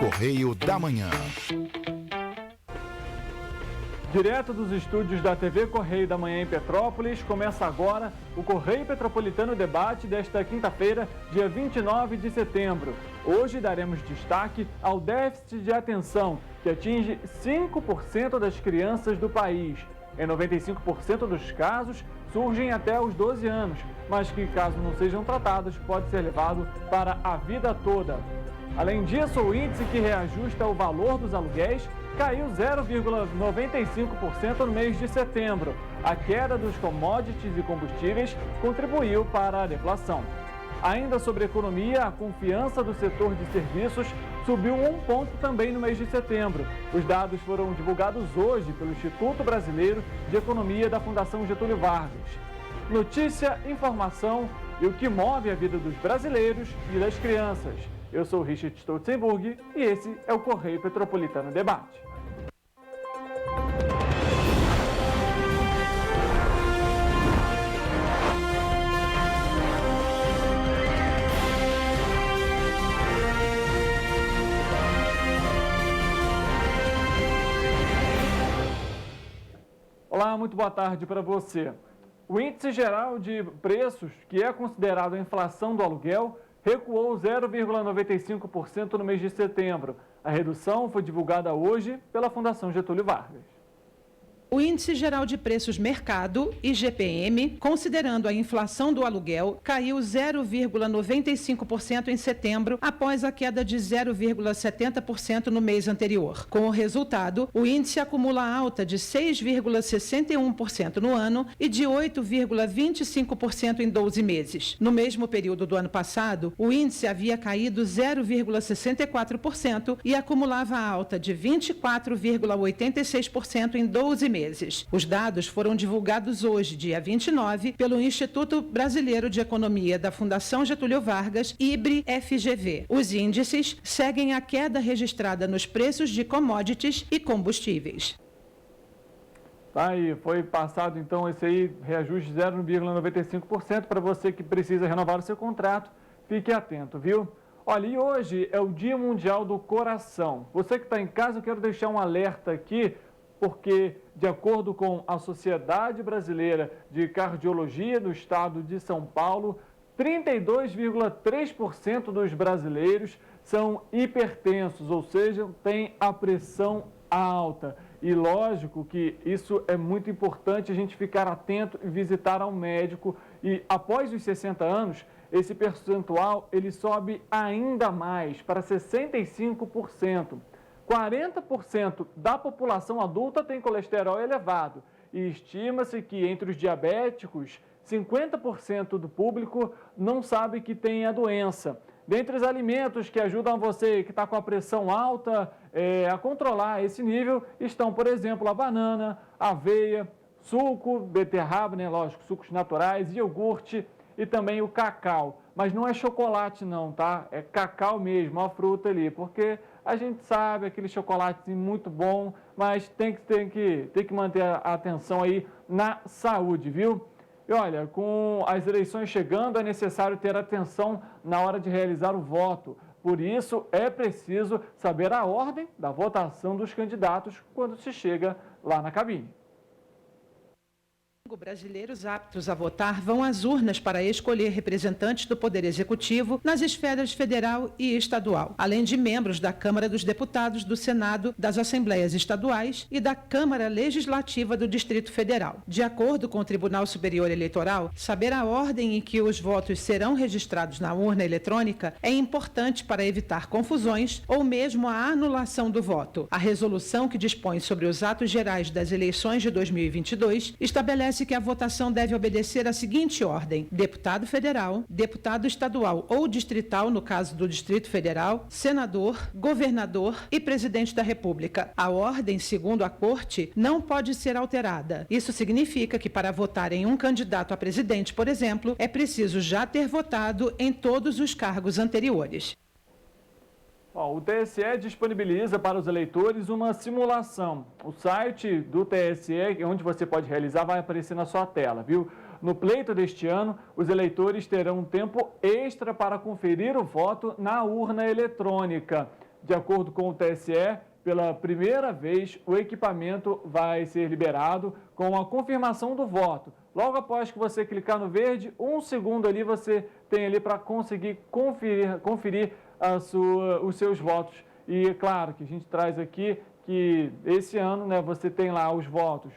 Correio da Manhã. Direto dos estúdios da TV Correio da Manhã em Petrópolis, começa agora o Correio Petropolitano Debate desta quinta-feira, dia 29 de setembro. Hoje daremos destaque ao déficit de atenção, que atinge 5% das crianças do país. Em 95% dos casos, surgem até os 12 anos, mas que, caso não sejam tratados, pode ser levado para a vida toda. Além disso, o índice que reajusta o valor dos aluguéis caiu 0,95% no mês de setembro. A queda dos commodities e combustíveis contribuiu para a deflação. Ainda sobre economia, a confiança do setor de serviços subiu 1 ponto também no mês de setembro. Os dados foram divulgados hoje pelo Instituto Brasileiro de Economia da Fundação Getúlio Vargas. Notícia, informação e o que move a vida dos brasileiros e das crianças. Eu sou Richard Stolzenburg e esse é o Correio Petropolitano Debate. Olá, muito boa tarde para você. O índice geral de preços, que é considerado a inflação do aluguel, recuou 0,95% no mês de setembro. A redução foi divulgada hoje pela Fundação Getúlio Vargas. O Índice Geral de Preços Mercado, IGPM, considerando a inflação do aluguel, caiu 0,95% em setembro, após a queda de 0,70% no mês anterior. Com o resultado, o índice acumula alta de 6,61% no ano e de 8,25% em 12 meses. No mesmo período do ano passado, o índice havia caído 0,64% e acumulava alta de 24,86% em 12 meses. Os dados foram divulgados hoje, dia 29, pelo Instituto Brasileiro de Economia da Fundação Getúlio Vargas, IBRE-FGV. Os índices seguem a queda registrada nos preços de commodities e combustíveis. Tá aí, foi passado então esse aí, reajuste 0,95%. Para você que precisa renovar o seu contrato, fique atento, viu? Olha, e hoje é o Dia Mundial do Coração. Você que está em casa, eu quero deixar um alerta aqui, porque, de acordo com a Sociedade Brasileira de Cardiologia do Estado de São Paulo, 32,3% dos brasileiros são hipertensos, ou seja, têm a pressão alta. E lógico que isso é muito importante a gente ficar atento e visitar ao médico. E após os 60 anos, esse percentual ele sobe ainda mais, para 65%. 40% da população adulta tem colesterol elevado e estima-se que entre os diabéticos, 50% do público não sabe que tem a doença. Dentre os alimentos que ajudam você que está com a pressão alta a controlar esse nível estão, por exemplo, a banana, a aveia, suco, beterraba, né, lógico, sucos naturais, iogurte e também o cacau. Mas não é chocolate não, tá? É cacau mesmo, a fruta ali, porque a gente sabe aquele chocolate muito bom, mas tem que manter a atenção aí na saúde, viu? E olha, com as eleições chegando, é necessário ter atenção na hora de realizar o voto. Por isso, é preciso saber a ordem da votação dos candidatos quando se chega lá na cabine. Brasileiros aptos a votar vão às urnas para escolher representantes do Poder Executivo nas esferas federal e estadual, além de membros da Câmara dos Deputados, do Senado, das Assembleias Estaduais e da Câmara Legislativa do Distrito Federal. De acordo com o Tribunal Superior Eleitoral, saber a ordem em que os votos serão registrados na urna eletrônica é importante para evitar confusões ou mesmo a anulação do voto. A resolução que dispõe sobre os atos gerais das eleições de 2022 estabelece que a votação deve obedecer à seguinte ordem: deputado federal, deputado estadual ou distrital, no caso do Distrito Federal, senador, governador e presidente da República. A ordem, segundo a Corte, não pode ser alterada. Isso significa que para votar em um candidato a presidente, por exemplo, é preciso já ter votado em todos os cargos anteriores. O TSE disponibiliza para os eleitores uma simulação. O site do TSE, onde você pode realizar, vai aparecer na sua tela, viu? No pleito deste ano, os eleitores terão um tempo extra para conferir o voto na urna eletrônica. De acordo com o TSE, pela primeira vez, o equipamento vai ser liberado com a confirmação do voto. Logo após que você clicar no verde, 1 segundo ali você tem ali para conseguir conferir os seus votos. E claro que a gente traz aqui que esse ano, né, você tem lá os votos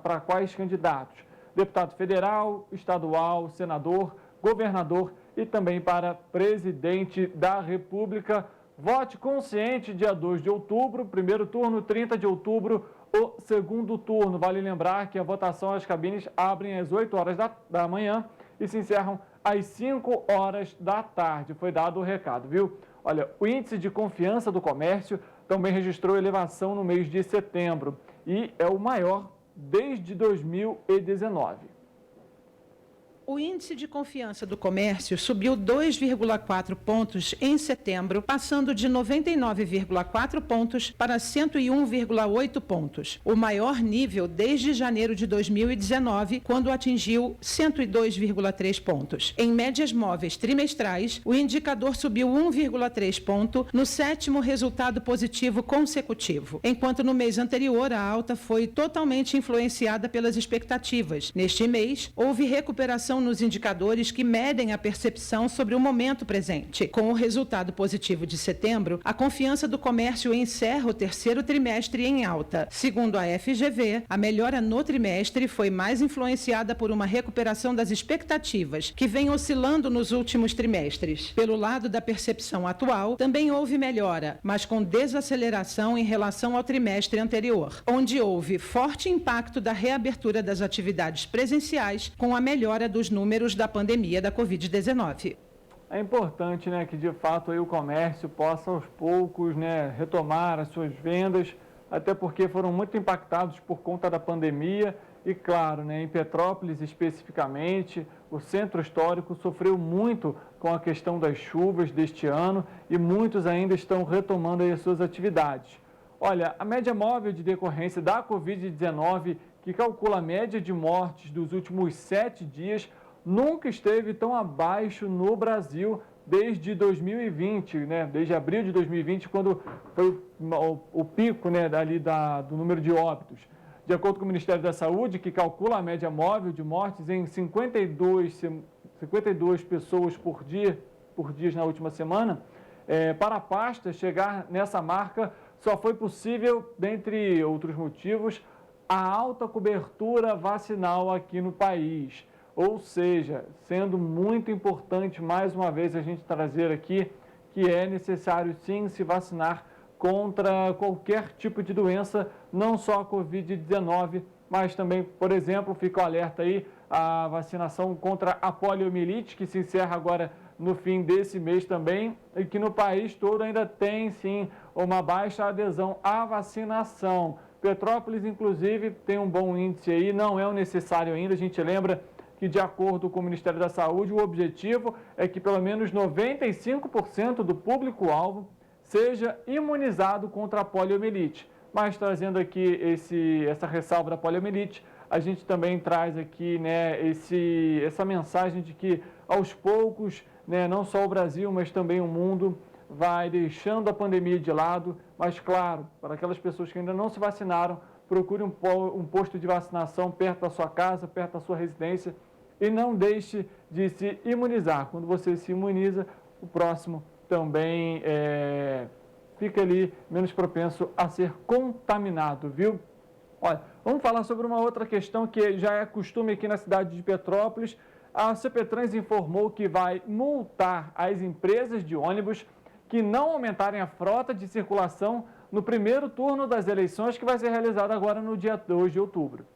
para quais candidatos? Deputado federal, estadual, senador, governador e também para presidente da República. Vote consciente, dia 2 de outubro, primeiro turno, 30 de outubro, o segundo turno. Vale lembrar que a votação às cabines abrem às 8 horas da manhã e se encerram às 5 horas da tarde. Foi dado o recado, viu? Olha, o índice de confiança do comércio também registrou elevação no mês de setembro e é o maior desde 2019. O índice de confiança do comércio subiu 2,4 pontos em setembro, passando de 99,4 pontos para 101,8 pontos, o maior nível desde janeiro de 2019, quando atingiu 102,3 pontos. Em médias móveis trimestrais, o indicador subiu 1,3 ponto no 7º resultado positivo consecutivo, enquanto no mês anterior a alta foi totalmente influenciada pelas expectativas. Neste mês, houve recuperação nos indicadores que medem a percepção sobre o momento presente. Com o resultado positivo de setembro, a confiança do comércio encerra o terceiro trimestre em alta. Segundo a FGV, a melhora no trimestre foi mais influenciada por uma recuperação das expectativas, que vem oscilando nos últimos trimestres. Pelo lado da percepção atual, também houve melhora, mas com desaceleração em relação ao trimestre anterior, onde houve forte impacto da reabertura das atividades presenciais com a melhora dos números da pandemia da Covid-19. É importante, né, que de fato aí o comércio possa aos poucos, né, retomar as suas vendas, até porque foram muito impactados por conta da pandemia e, claro, né, em Petrópolis especificamente, o centro histórico sofreu muito com a questão das chuvas deste ano e muitos ainda estão retomando aí as suas atividades. Olha, a média móvel de decorrência da Covid-19, que calcula a média de mortes dos últimos 7 dias, nunca esteve tão abaixo no Brasil desde 2020, né? Desde abril de 2020, quando foi o pico, né, do número de óbitos. De acordo com o Ministério da Saúde, que calcula a média móvel de mortes em 52 pessoas por dia na última semana, para a pasta chegar nessa marca só foi possível, dentre outros motivos, a alta cobertura vacinal aqui no país. Ou seja, sendo muito importante, mais uma vez, a gente trazer aqui que é necessário sim se vacinar contra qualquer tipo de doença, não só a Covid-19, mas também, por exemplo, fica o alerta aí, a vacinação contra a poliomielite, que se encerra agora no fim desse mês também, e que no país todo ainda tem sim uma baixa adesão à vacinação. Petrópolis, inclusive, tem um bom índice aí, não é o necessário ainda, a gente lembra que, de acordo com o Ministério da Saúde, o objetivo é que pelo menos 95% do público-alvo seja imunizado contra a poliomielite. Mas trazendo aqui essa ressalva da poliomielite, a gente também traz aqui, né, essa mensagem de que aos poucos, né, não só o Brasil, mas também o mundo vai deixando a pandemia de lado, mas claro, para aquelas pessoas que ainda não se vacinaram, procure um posto de vacinação perto da sua casa, perto da sua residência e não deixe de se imunizar. Quando você se imuniza, o próximo também fica ali menos propenso a ser contaminado, viu? Olha, vamos falar sobre uma outra questão que já é costume aqui na cidade de Petrópolis. A CPTrans informou que vai multar as empresas de ônibus que não aumentarem a frota de circulação no primeiro turno das eleições, que vai ser realizado agora no dia 2 de outubro.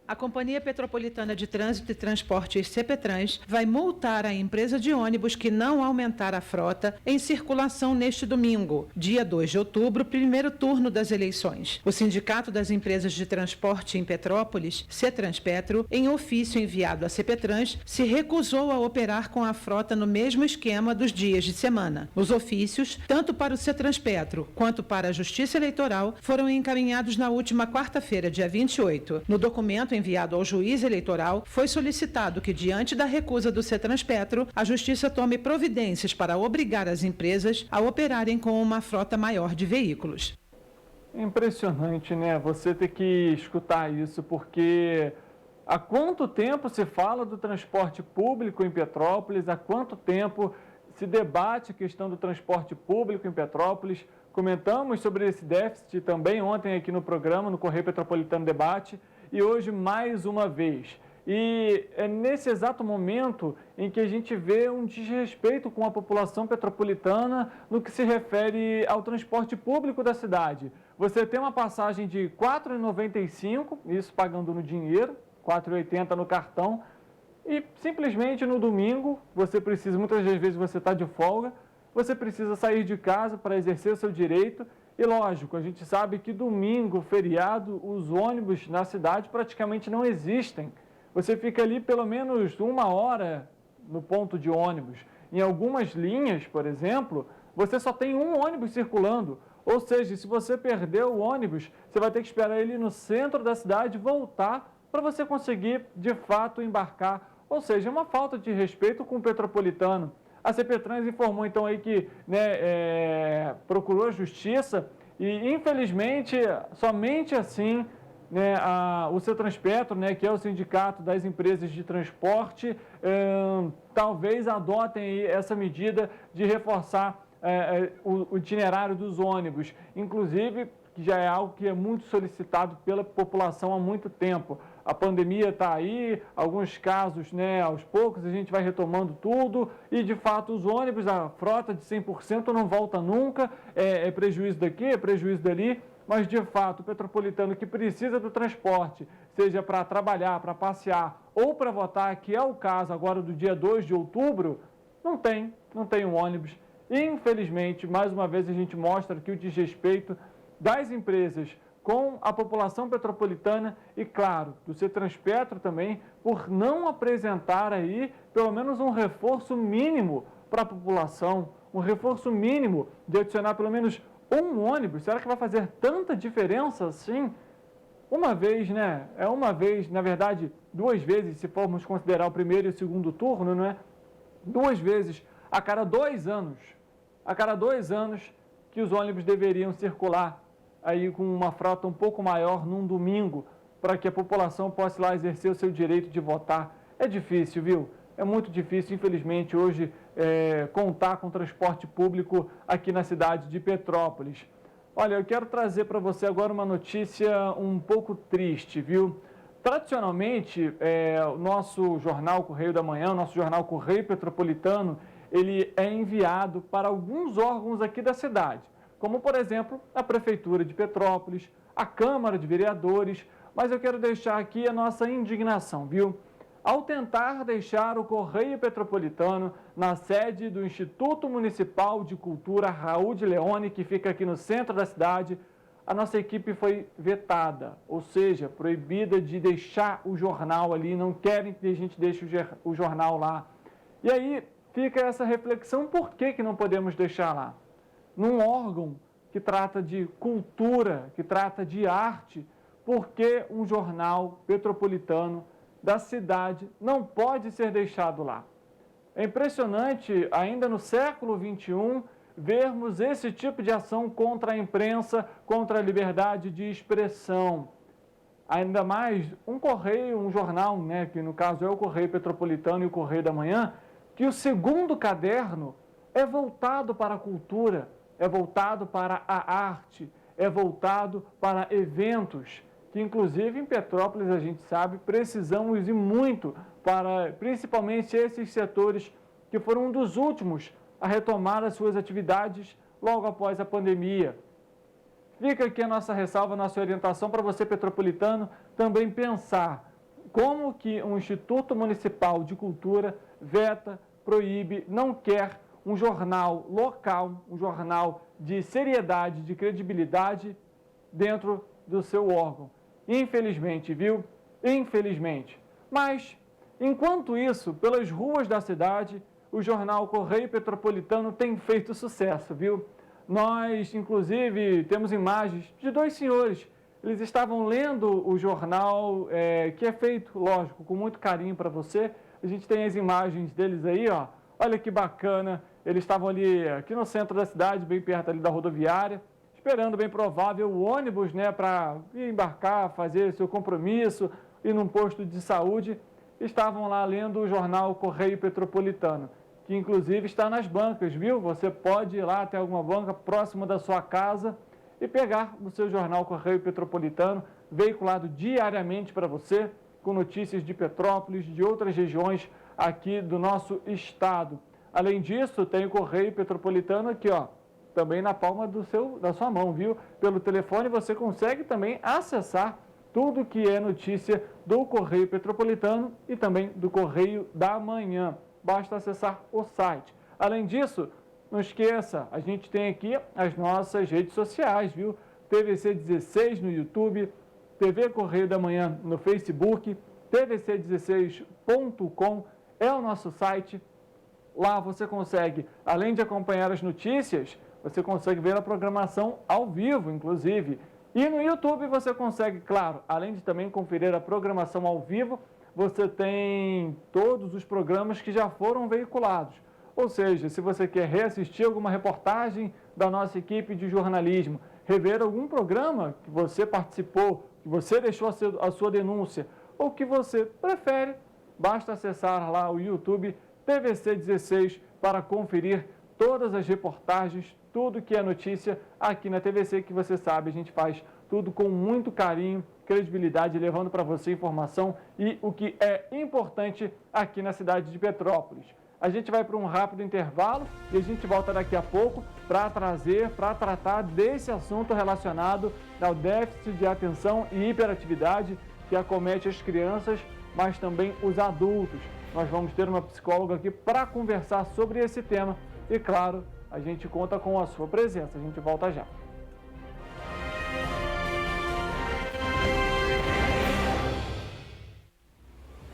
A Companhia Petropolitana de Trânsito e Transportes, CPTrans, vai multar a empresa de ônibus que não aumentar a frota em circulação neste domingo, dia 2 de outubro, primeiro turno das eleições. O Sindicato das Empresas de Transporte em Petrópolis, CETRANSPETRO, em ofício enviado à CPTrans, se recusou a operar com a frota no mesmo esquema dos dias de semana. Os ofícios, tanto para o CETRANSPETRO quanto para a Justiça Eleitoral, foram encaminhados na última quarta-feira, dia 28. No documento enviado ao juiz eleitoral, foi solicitado que, diante da recusa do Cetranspetro, a Justiça tome providências para obrigar as empresas a operarem com uma frota maior de veículos. Impressionante, né? Você ter que escutar isso, porque há quanto tempo se fala do transporte público em Petrópolis, há quanto tempo se debate a questão do transporte público em Petrópolis. Comentamos sobre esse déficit também ontem aqui no programa, no Correio Petropolitano Debate, e hoje mais uma vez. E é nesse exato momento em que a gente vê um desrespeito com a população petropolitana no que se refere ao transporte público da cidade. Você tem uma passagem de R$ 4,95, isso pagando no dinheiro, R$ 4,80 no cartão, e simplesmente no domingo, você precisa, muitas das vezes você está de folga, você precisa sair de casa para exercer o seu direito. E lógico, a gente sabe que domingo, feriado, os ônibus na cidade praticamente não existem. Você fica ali pelo menos 1 hora no ponto de ônibus. Em algumas linhas, por exemplo, você só tem um ônibus circulando. Ou seja, se você perder o ônibus, você vai ter que esperar ele no centro da cidade voltar para você conseguir, de fato, embarcar. Ou seja, é uma falta de respeito com o petropolitano. A CPTrans informou então aí que procurou a justiça e, infelizmente, somente assim, o Cetranspetro, que é o sindicato das empresas de transporte, talvez adotem aí essa medida de reforçar o itinerário dos ônibus, inclusive, que já é algo que é muito solicitado pela população há muito tempo. A pandemia está aí, alguns casos, aos poucos a gente vai retomando tudo e, de fato, os ônibus, a frota de 100% não volta nunca, é prejuízo daqui, é prejuízo dali, mas, de fato, o petropolitano que precisa do transporte, seja para trabalhar, para passear ou para votar, que é o caso agora do dia 2 de outubro, não tem um ônibus. Infelizmente, mais uma vez a gente mostra que o desrespeito das empresas com a população petropolitana e, claro, do Cetranspetro também, por não apresentar aí pelo menos um reforço mínimo para a população, um reforço mínimo de adicionar pelo menos um ônibus. Será que vai fazer tanta diferença assim? Uma vez, é uma vez, na verdade, 2 vezes, se formos considerar o primeiro e o segundo turno, 2 vezes a cada 2 anos. A cada 2 anos que os ônibus deveriam circular aí com uma frota um pouco maior num domingo, para que a população possa lá exercer o seu direito de votar. É difícil, viu? É muito difícil, infelizmente, hoje contar com transporte público aqui na cidade de Petrópolis. Olha, eu quero trazer para você agora uma notícia um pouco triste, viu? Tradicionalmente, o nosso jornal Correio da Manhã, o nosso jornal Correio Petropolitano, ele é enviado para alguns órgãos aqui da cidade, como, por exemplo, a Prefeitura de Petrópolis, a Câmara de Vereadores, mas eu quero deixar aqui a nossa indignação, viu? Ao tentar deixar o Correio Petropolitano na sede do Instituto Municipal de Cultura Raul de Leone, que fica aqui no centro da cidade, a nossa equipe foi vetada, ou seja, proibida de deixar o jornal ali, não querem que a gente deixe o jornal lá. E aí fica essa reflexão, por que não podemos deixar lá? Num órgão que trata de cultura, que trata de arte, por que um jornal petropolitano da cidade não pode ser deixado lá? É impressionante, ainda no século XXI, vermos esse tipo de ação contra a imprensa, contra a liberdade de expressão. Ainda mais um correio, um jornal, que no caso é o Correio Petropolitano e o Correio da Manhã, que o segundo caderno é voltado para a cultura, é voltado para a arte, é voltado para eventos, que inclusive em Petrópolis, a gente sabe, precisamos ir muito para principalmente esses setores que foram um dos últimos a retomar as suas atividades logo após a pandemia. Fica aqui a nossa ressalva, a nossa orientação para você, petropolitano, também pensar como que um Instituto Municipal de Cultura veta, proíbe, não quer um jornal local, um jornal de seriedade, de credibilidade dentro do seu órgão. Infelizmente, viu? Infelizmente. Mas, enquanto isso, pelas ruas da cidade, o jornal Correio Petropolitano tem feito sucesso, viu? Nós, inclusive, temos imagens de 2 senhores Eles estavam lendo o jornal, que é feito, lógico, com muito carinho para você. A gente tem as imagens deles aí, ó. Olha que bacana. Eles estavam ali, aqui no centro da cidade, bem perto ali da rodoviária, esperando, bem provável, o ônibus, né, para embarcar, fazer seu compromisso, ir num posto de saúde. Estavam lá lendo o jornal Correio Petropolitano, que inclusive está nas bancas, viu? Você pode ir lá até alguma banca próxima da sua casa e pegar o seu jornal Correio Petropolitano, veiculado diariamente para você, com notícias de Petrópolis, de outras regiões aqui do nosso estado. Além disso, tem o Correio Petropolitano aqui, ó, também na palma da sua mão, viu? Pelo telefone você consegue também acessar tudo que é notícia do Correio Petropolitano e também do Correio da Manhã. Basta acessar o site. Além disso, não esqueça, a gente tem aqui as nossas redes sociais, viu? TVC 16 no YouTube, TV Correio da Manhã no Facebook, tvc16.com é o nosso site. Lá você consegue, além de acompanhar as notícias, você consegue ver a programação ao vivo, inclusive. E no YouTube você consegue, claro, além de também conferir a programação ao vivo, você tem todos os programas que já foram veiculados. Ou seja, se você quer reassistir alguma reportagem da nossa equipe de jornalismo, rever algum programa que você participou, que você deixou a sua denúncia, ou que você prefere, basta acessar lá o YouTube TVC 16 para conferir todas as reportagens, tudo que é notícia aqui na TVC, que você sabe, a gente faz tudo com muito carinho, credibilidade, levando para você informação e o que é importante aqui na cidade de Petrópolis. A gente vai para um rápido intervalo e a gente volta daqui a pouco para tratar desse assunto relacionado ao déficit de atenção e hiperatividade que acomete as crianças, mas também os adultos. Nós vamos ter uma psicóloga aqui para conversar sobre esse tema e, claro, a gente conta com a sua presença. A gente volta já.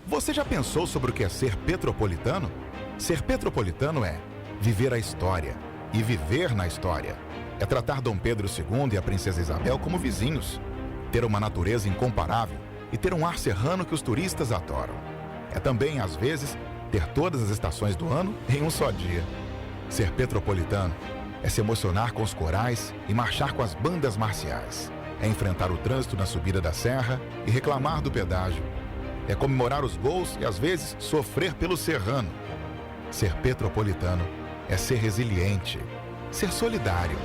Você já pensou sobre o que é ser petropolitano? Ser petropolitano é viver a história e viver na história. É tratar Dom Pedro II e a Princesa Isabel como vizinhos, ter uma natureza incomparável e ter um ar serrano que os turistas adoram. É também, às vezes, ter todas as estações do ano em um só dia. Ser petropolitano é se emocionar com os corais e marchar com as bandas marciais. É enfrentar o trânsito na subida da serra e reclamar do pedágio. É comemorar os gols e, às vezes, sofrer pelo serrano. Ser petropolitano é ser resiliente, ser solidário.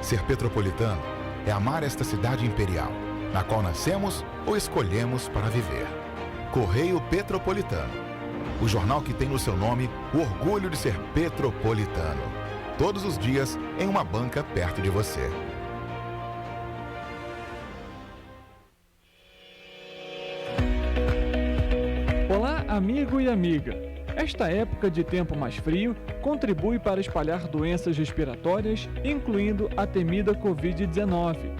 Ser petropolitano é amar esta cidade imperial, na qual nascemos ou escolhemos para viver. Correio Petropolitano, o jornal que tem no seu nome o orgulho de ser petropolitano. Todos os dias em uma banca perto de você. Olá, amigo e amiga. Esta época de tempo mais frio contribui para espalhar doenças respiratórias, incluindo a temida Covid-19.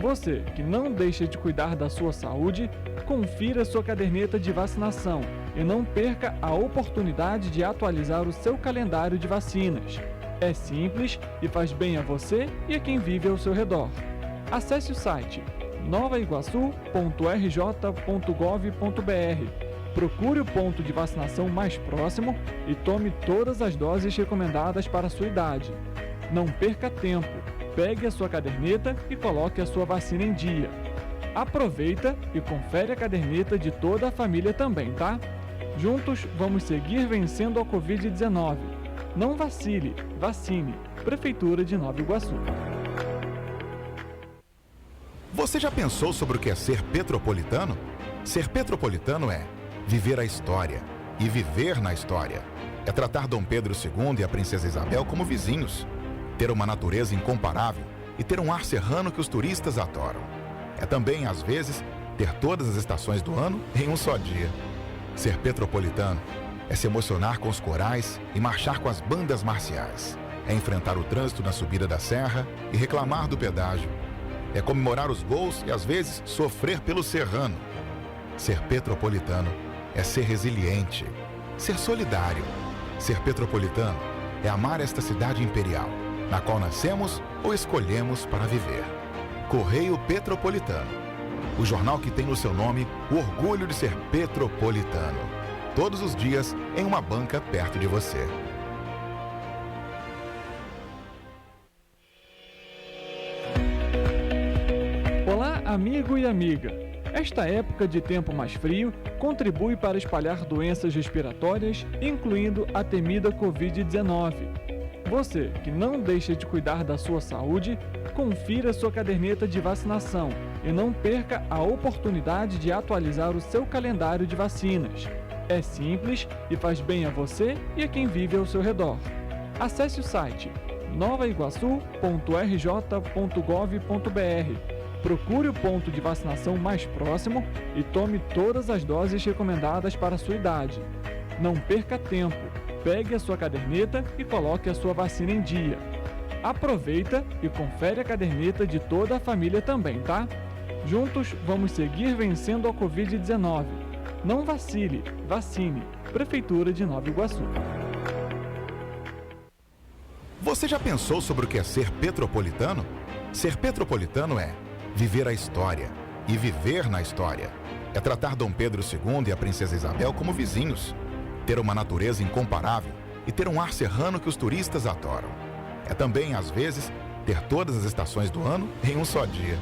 Você que não deixa de cuidar da sua saúde, confira sua caderneta de vacinação e não perca a oportunidade de atualizar o seu calendário de vacinas. É simples e faz bem a você e a quem vive ao seu redor. Acesse o site novaiguaçu.rj.gov.br. Procure o ponto de vacinação mais próximo e tome todas as doses recomendadas para a sua idade. Não perca tempo, pegue a sua caderneta e coloque a sua vacina em dia. Aproveita e confere a caderneta de toda a família também, tá? Juntos vamos seguir vencendo a Covid-19. Não vacile, vacine. Prefeitura de Nova Iguaçu. Você já pensou sobre o que é ser petropolitano? Ser petropolitano é viver a história e viver na história. É tratar Dom Pedro II e a Princesa Isabel como vizinhos, ter uma natureza incomparável e ter um ar serrano que os turistas adoram. É também, às vezes, ter todas as estações do ano em um só dia. Ser petropolitano é se emocionar com os corais e marchar com as bandas marciais. É enfrentar o trânsito na subida da serra e reclamar do pedágio. É comemorar os gols e, às vezes, sofrer pelo serrano. Ser petropolitano é ser resiliente, ser solidário. Ser petropolitano é amar esta cidade imperial, na qual nascemos ou escolhemos para viver. Correio Petropolitano, o jornal que tem no seu nome o orgulho de ser petropolitano. Todos os dias em uma banca perto de você. Olá, amigo e amiga. Esta época de tempo mais frio contribui para espalhar doenças respiratórias, incluindo a temida Covid-19. Você que não deixa de cuidar da sua saúde, confira sua caderneta de vacinação e não perca a oportunidade de atualizar o seu calendário de vacinas. É simples e faz bem a você e a quem vive ao seu redor. Acesse o site novaiguaçu.rj.gov.br. Procure o ponto de vacinação mais próximo e tome todas as doses recomendadas para a sua idade. Não perca tempo, pegue a sua caderneta e coloque a sua vacina em dia. Aproveita e confere a caderneta de toda a família também, tá? Juntos vamos seguir vencendo a Covid-19. Não vacile, vacine. Prefeitura de Nova Iguaçu. Você já pensou sobre o que é ser petropolitano? Ser petropolitano é viver a história e viver na história. É tratar Dom Pedro II e a Princesa Isabel como vizinhos. Ter uma natureza incomparável e ter um ar serrano que os turistas adoram. É também, às vezes, ter todas as estações do ano em um só dia.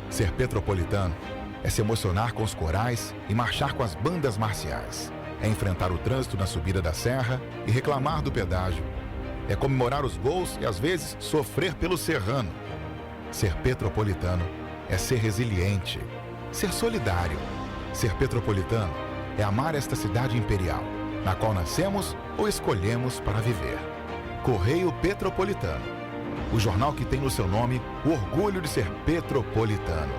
Ser petropolitano é se emocionar com os corais e marchar com as bandas marciais. É enfrentar o trânsito na subida da serra e reclamar do pedágio. É comemorar os gols e, às vezes, sofrer pelo serrano. Ser petropolitano é ser resiliente, ser solidário. Ser petropolitano é amar esta cidade imperial, na qual nascemos ou escolhemos para viver. Correio Petropolitano, o jornal que tem no seu nome o orgulho de ser petropolitano.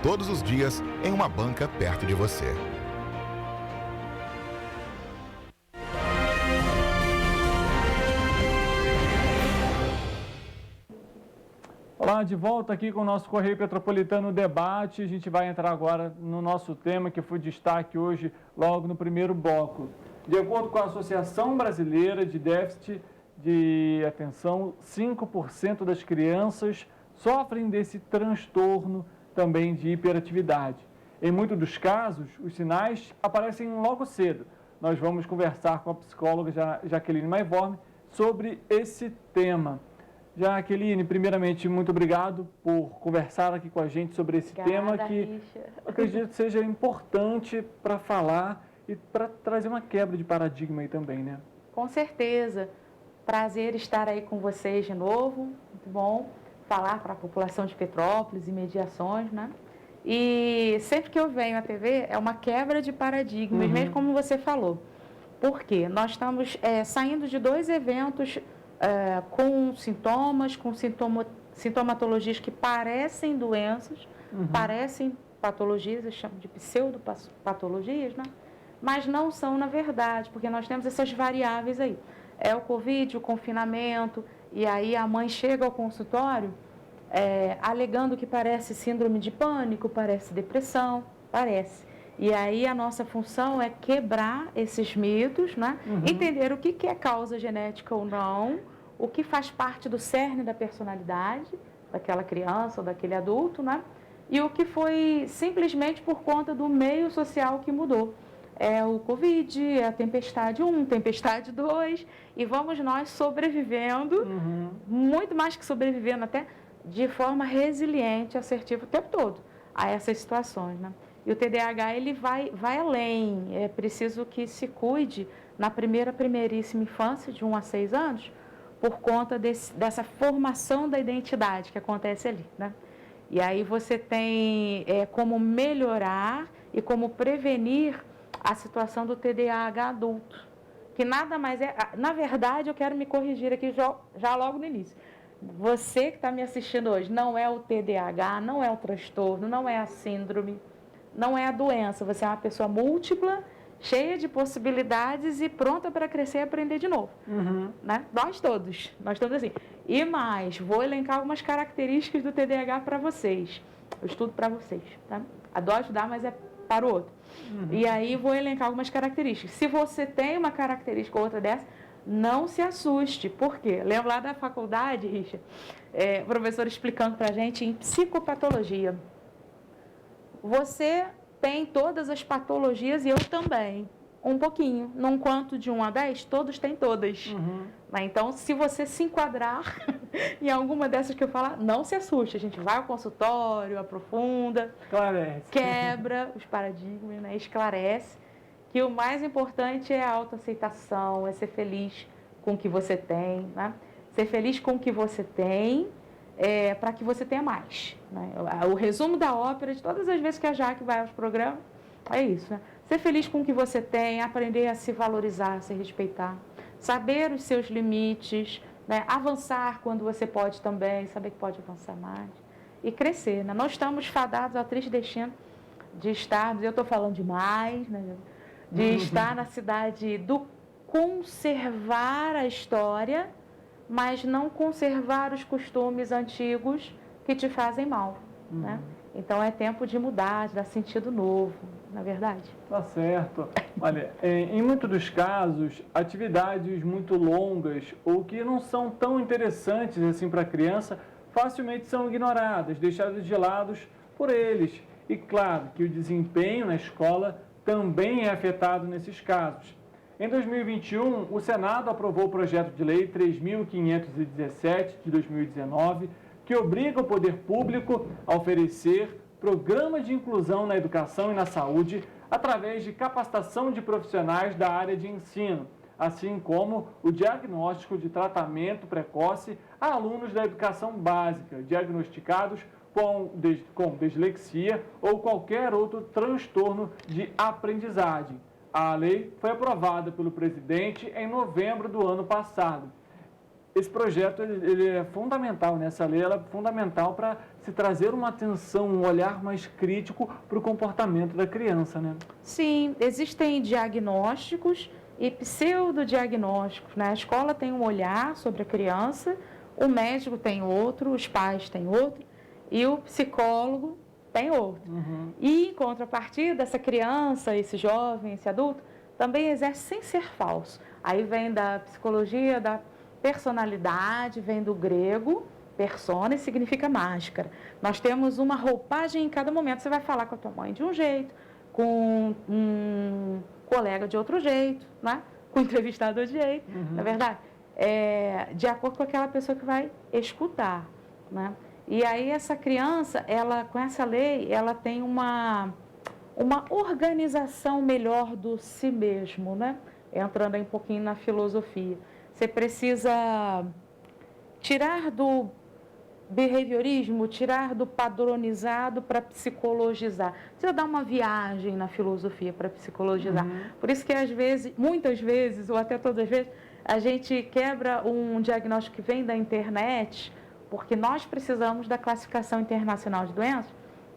Todos os dias em uma banca perto de você. Olá, de volta aqui com o nosso Correio Petropolitano Debate. A gente vai entrar agora no nosso tema que foi destaque hoje, logo no primeiro bloco. De acordo com a Associação Brasileira de Déficit de Atenção, 5% das crianças sofrem desse transtorno também de hiperatividade. Em muitos dos casos, os sinais aparecem logo cedo. Nós vamos conversar com a psicóloga Jaqueline Maivorme sobre esse tema. Jaqueline, primeiramente, muito obrigado por conversar aqui com a gente sobre esse tema que acredito que seja importante para falar e para trazer uma quebra de paradigma aí também, né? Com certeza. Prazer estar aí com vocês de novo. Muito bom falar para a população de Petrópolis e mediações, né? E sempre que eu venho à TV é uma quebra de paradigmas, mesmo como você falou. Por quê? Nós estamos saindo de 2 eventos com sintomas, com sintomatologias que parecem doenças, parecem patologias, eu chamo de pseudopatologias, né? Mas não são na verdade, porque nós temos essas variáveis aí. É o Covid, o confinamento, e aí a mãe chega ao consultório alegando que parece síndrome de pânico, parece depressão, parece. E aí a nossa função é quebrar esses mitos, né? Entender o que é causa genética ou não, o que faz parte do cerne da personalidade daquela criança ou daquele adulto, né? E o que foi simplesmente por conta do meio social que mudou. É o Covid, é a tempestade 1, tempestade 2, e vamos nós sobrevivendo, muito mais que sobrevivendo, até de forma resiliente, assertiva o tempo todo a essas situações, né? E o TDAH, ele vai além, é preciso que se cuide na primeiríssima infância, de 1 a 6 anos, por conta dessa formação da identidade que acontece ali, né? E aí você tem como melhorar e como prevenir a situação do TDAH adulto, que nada mais é... Na verdade, eu quero me corrigir aqui já logo no início. Você que está me assistindo hoje, não é o TDAH, não é o transtorno, não é a síndrome, não é a doença. Você é uma pessoa múltipla, cheia de possibilidades e pronta para crescer e aprender de novo. Né? Nós todos assim. E mais, vou elencar algumas características do TDAH para vocês. Eu estudo para vocês, tá? Adoro estudar, mas é para o outro. E aí vou elencar algumas características. Se você tem uma característica ou outra dessa, não se assuste. Por quê? Lembro lá da faculdade, Richard, o professor explicando para a gente em psicopatologia. você tem todas as patologias e eu também. Um pouquinho. Num quanto de 1 a 10, todos têm todas. Então, se você se enquadrar em alguma dessas que eu falar, não se assuste. A gente vai ao consultório, aprofunda, Esclarece. quebra os paradigmas, né? Esclarece que o mais importante é a autoaceitação, é ser feliz com o que você tem, né? Ser feliz com o que você tem, para que você tenha mais, né? O resumo da ópera, de todas as vezes que a Jaque vai aos programas, é isso, né? Ser feliz com o que você tem, aprender a se valorizar, a se respeitar, saber os seus limites, né? Avançar quando você pode também, saber que pode avançar mais e crescer, né? Não estamos fadados ao triste destino de estarmos, eu estou falando demais, né? De estar na cidade do conservar a história, mas não conservar os costumes antigos que te fazem mal, né? Então, é tempo de mudar, de dar sentido novo, na verdade. Tá certo. Olha, em muitos dos casos, atividades muito longas ou que não são tão interessantes assim para a criança, facilmente são ignoradas, deixadas de lado por eles. E claro que o desempenho na escola também é afetado nesses casos. Em 2021, o Senado aprovou o projeto de lei 3.517 de 2019, que obriga o poder público a oferecer programas de inclusão na educação e na saúde através de capacitação de profissionais da área de ensino, assim como o diagnóstico de tratamento precoce a alunos da educação básica, diagnosticados com dislexia ou qualquer outro transtorno de aprendizagem. A lei foi aprovada pelo presidente em novembro do ano passado. Esse projeto ele é fundamental, né? Essa lei ela é fundamental para se trazer uma atenção, um olhar mais crítico para o comportamento da criança, né? Sim, existem diagnósticos e pseudodiagnósticos, né? A escola tem um olhar sobre a criança, o médico tem outro, os pais têm outro e o psicólogo tem outro. E, em contrapartida, essa criança, esse jovem, esse adulto, também exerce sem ser falso. Aí vem da psicologia, da personalidade, vem do grego, persona, significa máscara. Nós temos uma roupagem em cada momento. Você vai falar com a tua mãe de um jeito, com um colega de outro jeito, né? Com o entrevistador de jeito, não é verdade? De acordo com aquela pessoa que vai escutar, né? E aí essa criança, ela, com essa lei, ela tem uma organização melhor do si mesmo, né? Entrando aí um pouquinho na filosofia. Você precisa tirar do behaviorismo, tirar do padronizado para psicologizar. Precisa dar uma viagem na filosofia para psicologizar. Por isso que às vezes, muitas vezes, ou até todas as vezes, a gente quebra um diagnóstico que vem da internet, porque nós precisamos da classificação internacional de doenças,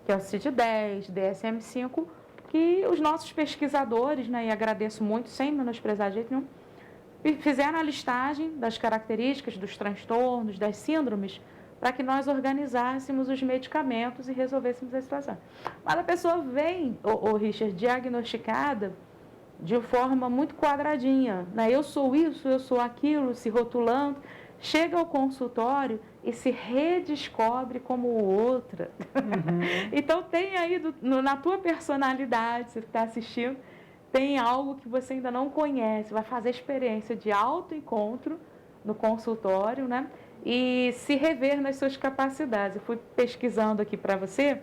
que é o CID-10, DSM-5, que os nossos pesquisadores, né, e agradeço muito, sem menosprezar de jeito nenhum, fizeram a listagem das características, dos transtornos, das síndromes, para que nós organizássemos os medicamentos e resolvêssemos a situação. Mas a pessoa vem, Richard, diagnosticada de forma muito quadradinha, né? Eu sou isso, eu sou aquilo, se rotulando, chega ao consultório e se redescobre como outra. Então, tem aí na tua personalidade, você que está assistindo, tem algo que você ainda não conhece, vai fazer experiência de autoencontro no consultório, né? E se rever nas suas capacidades. Eu fui pesquisando aqui para você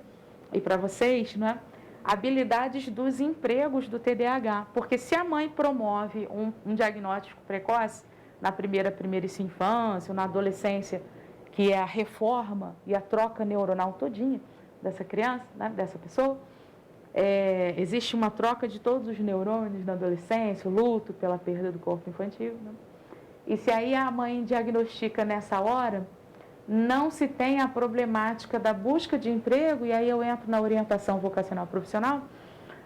e para vocês, né? Habilidades dos empregos do TDAH. Porque se a mãe promove um diagnóstico precoce na primeira infância, ou na adolescência, que é a reforma e a troca neuronal todinha dessa criança, né? Dessa pessoa, existe uma troca de todos os neurônios na adolescência, o luto pela perda do corpo infantil, né? E se aí a mãe diagnostica nessa hora, não se tem a problemática da busca de emprego, e aí eu entro na orientação vocacional profissional,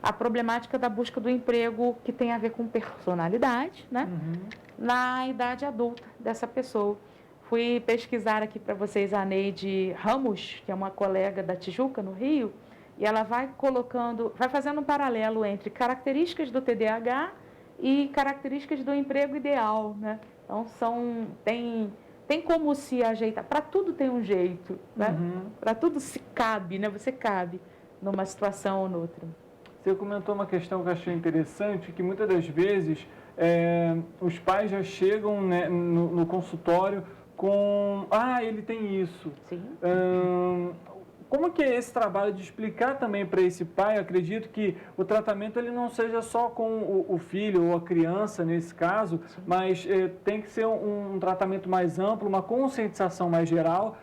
a problemática da busca do emprego que tem a ver com personalidade, né? Na idade adulta dessa pessoa. Fui pesquisar aqui para vocês a Neide Ramos, que é uma colega da Tijuca, no Rio, e ela vai fazendo um paralelo entre características do TDAH e características do emprego ideal, né? Então, tem como se ajeitar. Para tudo tem um jeito, né? Para tudo se cabe, né? Você cabe numa situação ou noutra. Você comentou uma questão que eu achei interessante, que muitas das vezes os pais já chegam, né, no consultório com, ele tem isso. Sim. Como que é esse trabalho de explicar também para esse pai? Eu acredito que o tratamento ele não seja só com o filho ou a criança, nesse caso, sim, mas tem que ser um tratamento mais amplo, uma conscientização mais geral,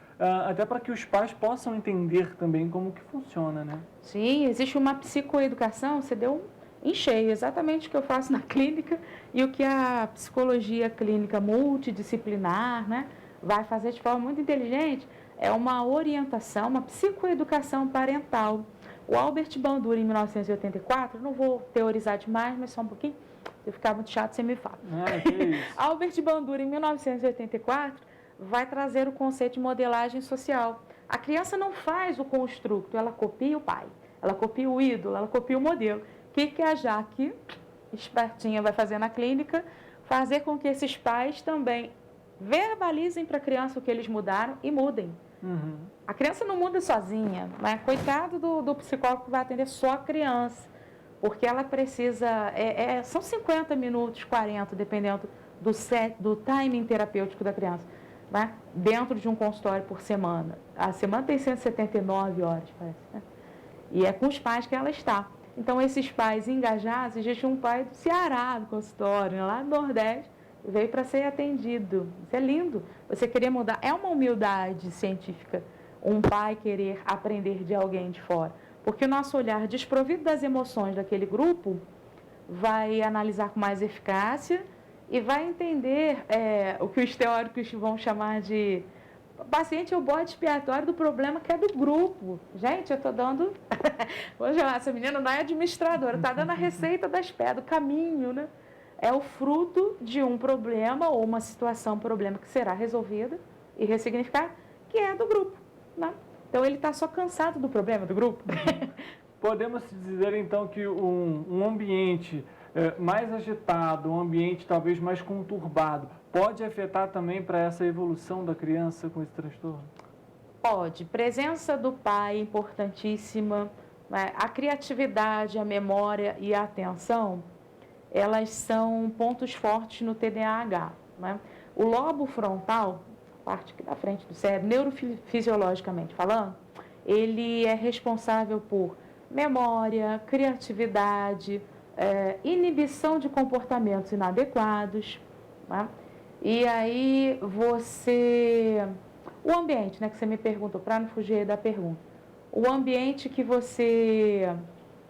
até para que os pais possam entender também como que funciona, né? Sim, existe uma psicoeducação, você deu em cheio, exatamente o que eu faço na clínica e o que a psicologia clínica multidisciplinar, né, vai fazer de forma muito inteligente. É uma orientação, uma psicoeducação parental. O Albert Bandura, em 1984, não vou teorizar demais, mas só um pouquinho, se eu ficar muito chato, você me fala. Albert Bandura, em 1984, vai trazer o conceito de modelagem social. A criança não faz o construto, ela copia o pai, ela copia o ídolo, ela copia o modelo. O que a Jaque, espertinha, vai fazer na clínica? Fazer com que esses pais também verbalizem para a criança o que eles mudaram e mudem. Uhum. A criança não muda sozinha, né? Coitado do psicólogo que vai atender só a criança, porque ela precisa, são 50 minutos, 40, dependendo do timing terapêutico da criança, né? Dentro de um consultório por semana. A semana tem 179 horas, parece, né? E é com os pais que ela está. Então, esses pais engajados, existe um pai do Ceará, do consultório, né? Lá no Nordeste, veio para ser atendido. Isso é lindo. Você querer mudar. É uma humildade científica um pai querer aprender de alguém de fora. Porque o nosso olhar desprovido das emoções daquele grupo vai analisar com mais eficácia e vai entender o que os teóricos vão chamar de... O paciente é o bode expiatório do problema que é do grupo. Gente, eu estou dando... Vou chamar, essa menina não é administradora, está dando a receita das pedras, o caminho, né? É o fruto de um problema ou uma situação, problema que será resolvida e ressignificada, que é do grupo, né? Então, ele está só cansado do problema do grupo. Podemos dizer, então, que um ambiente mais agitado, um ambiente talvez mais conturbado, pode afetar também para essa evolução da criança com esse transtorno? Pode. Presença do pai, importantíssima, né? A criatividade, a memória e a atenção, elas são pontos fortes no TDAH, né? O lobo frontal, a parte aqui da frente do cérebro, neurofisiologicamente falando, ele é responsável por memória, criatividade, inibição de comportamentos inadequados, né? E aí o ambiente, né, que você me perguntou, para não fugir da pergunta, o ambiente que você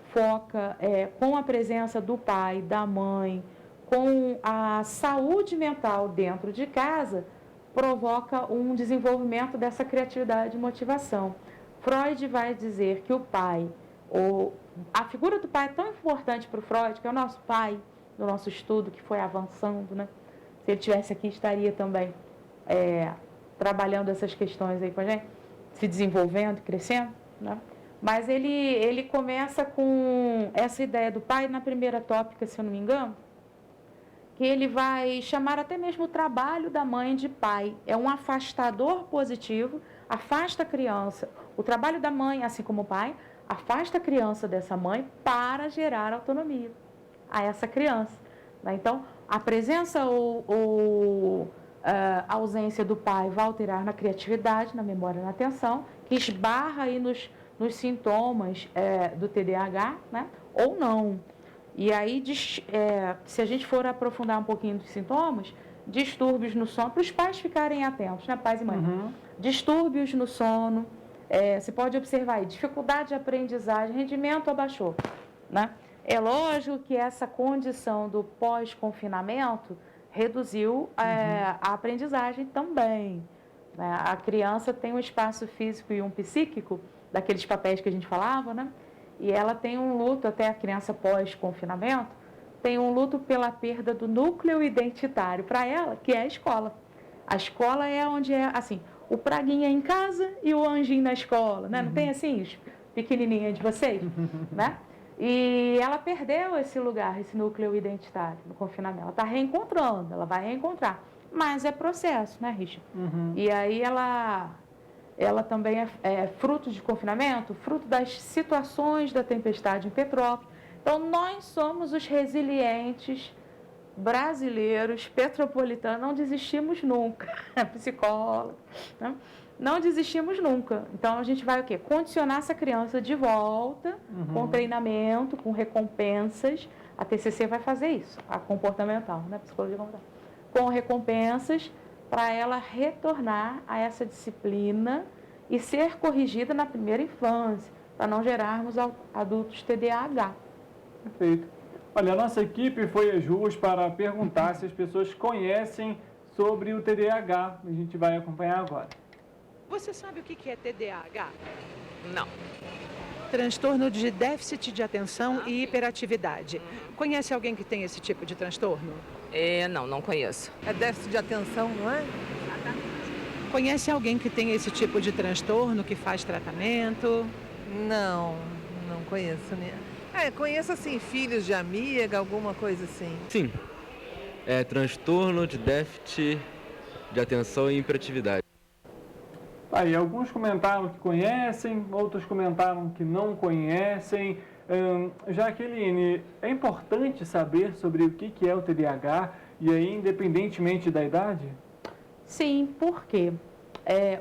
foca com a presença do pai, da mãe, com a saúde mental dentro de casa, provoca um desenvolvimento dessa criatividade e motivação. Freud vai dizer que o pai, a figura do pai é tão importante para o Freud, que é o nosso pai, no nosso estudo, que foi avançando, né? Se ele estivesse aqui, estaria também trabalhando essas questões aí com a gente, se desenvolvendo, crescendo, né? Mas ele começa com essa ideia do pai na primeira tópica, se eu não me engano, que ele vai chamar até mesmo o trabalho da mãe de pai. É um afastador positivo, afasta a criança. O trabalho da mãe, assim como o pai, afasta a criança dessa mãe para gerar autonomia a essa criança, né? Então, a presença ou a ausência do pai vai alterar na criatividade, na memória e na atenção, que esbarra aí nos sintomas do TDAH, né? Ou não. E aí, se a gente for aprofundar um pouquinho dos sintomas, distúrbios no sono, para os pais ficarem atentos, né, pais e mães? Uhum. Distúrbios no sono, você pode observar aí, dificuldade de aprendizagem, rendimento abaixou, né? É lógico que essa condição do pós-confinamento reduziu a aprendizagem também, né? A criança tem um espaço físico e um psíquico, daqueles papéis que a gente falava, né? E ela tem um luto, até a criança pós-confinamento, tem um luto pela perda do núcleo identitário para ela, que é a escola. A escola é onde assim, o praguinha em casa e o anjinho na escola, né? Não tem assim, os pequenininhos de vocês, né? E ela perdeu esse lugar, esse núcleo identitário no confinamento. Ela está reencontrando, ela vai reencontrar. Mas é processo, né, Richard? Uhum. E aí ela ela também é fruto de confinamento, fruto das situações da tempestade em Petrópolis. Então, nós somos os resilientes brasileiros, petropolitanos, não desistimos nunca, psicólogo, né? Não desistimos nunca. Então, a gente vai o quê? Condicionar essa criança de volta, com treinamento, com recompensas. A TCC vai fazer isso, a comportamental, né? Psicologia comportamental. Com recompensas para ela retornar a essa disciplina e ser corrigida na primeira infância, para não gerarmos adultos TDAH. Perfeito. Olha, a nossa equipe foi a JUS para perguntar se as pessoas conhecem sobre o TDAH. A gente vai acompanhar agora. Você sabe o que é TDAH? Não. Transtorno de déficit de atenção e hiperatividade. Conhece alguém que tem esse tipo de transtorno? Não conheço. É déficit de atenção, não é? Conhece alguém que tem esse tipo de transtorno, que faz tratamento? Não conheço, né? Conheço assim, filhos de amiga, alguma coisa assim. Sim, é transtorno de déficit de atenção e hiperatividade. Aí, alguns comentaram que conhecem, outros comentaram que não conhecem. Jaqueline, é importante saber sobre o que é o TDAH e aí, independentemente da idade? Sim, porque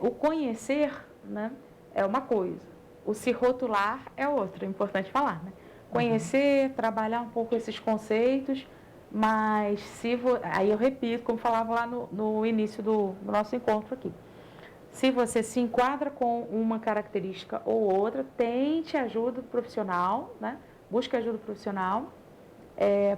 o conhecer, né, é uma coisa, o se rotular é outra, é importante falar, né? Conhecer, trabalhar um pouco esses conceitos, mas aí eu repito, como falava lá no início do nosso encontro aqui. Se você se enquadra com uma característica ou outra, tente ajuda profissional, né? Busque ajuda profissional.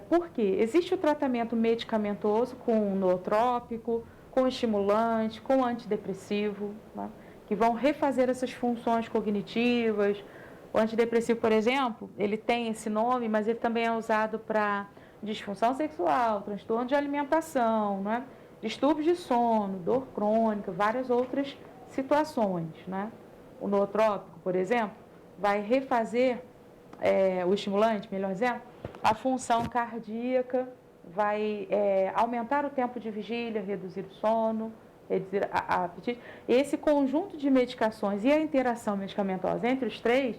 Porque existe o tratamento medicamentoso com nootrópico, com estimulante, com antidepressivo, né? Que vão refazer essas funções cognitivas. O antidepressivo, por exemplo, ele tem esse nome, mas ele também é usado para disfunção sexual, transtorno de alimentação, né? Distúrbios de sono, dor crônica, várias outras situações, né? O nootrópico, por exemplo, vai refazer, o estimulante, melhor dizendo, a função cardíaca, vai aumentar o tempo de vigília, reduzir o sono, reduzir a apetite. Esse conjunto de medicações e a interação medicamentosa entre os três,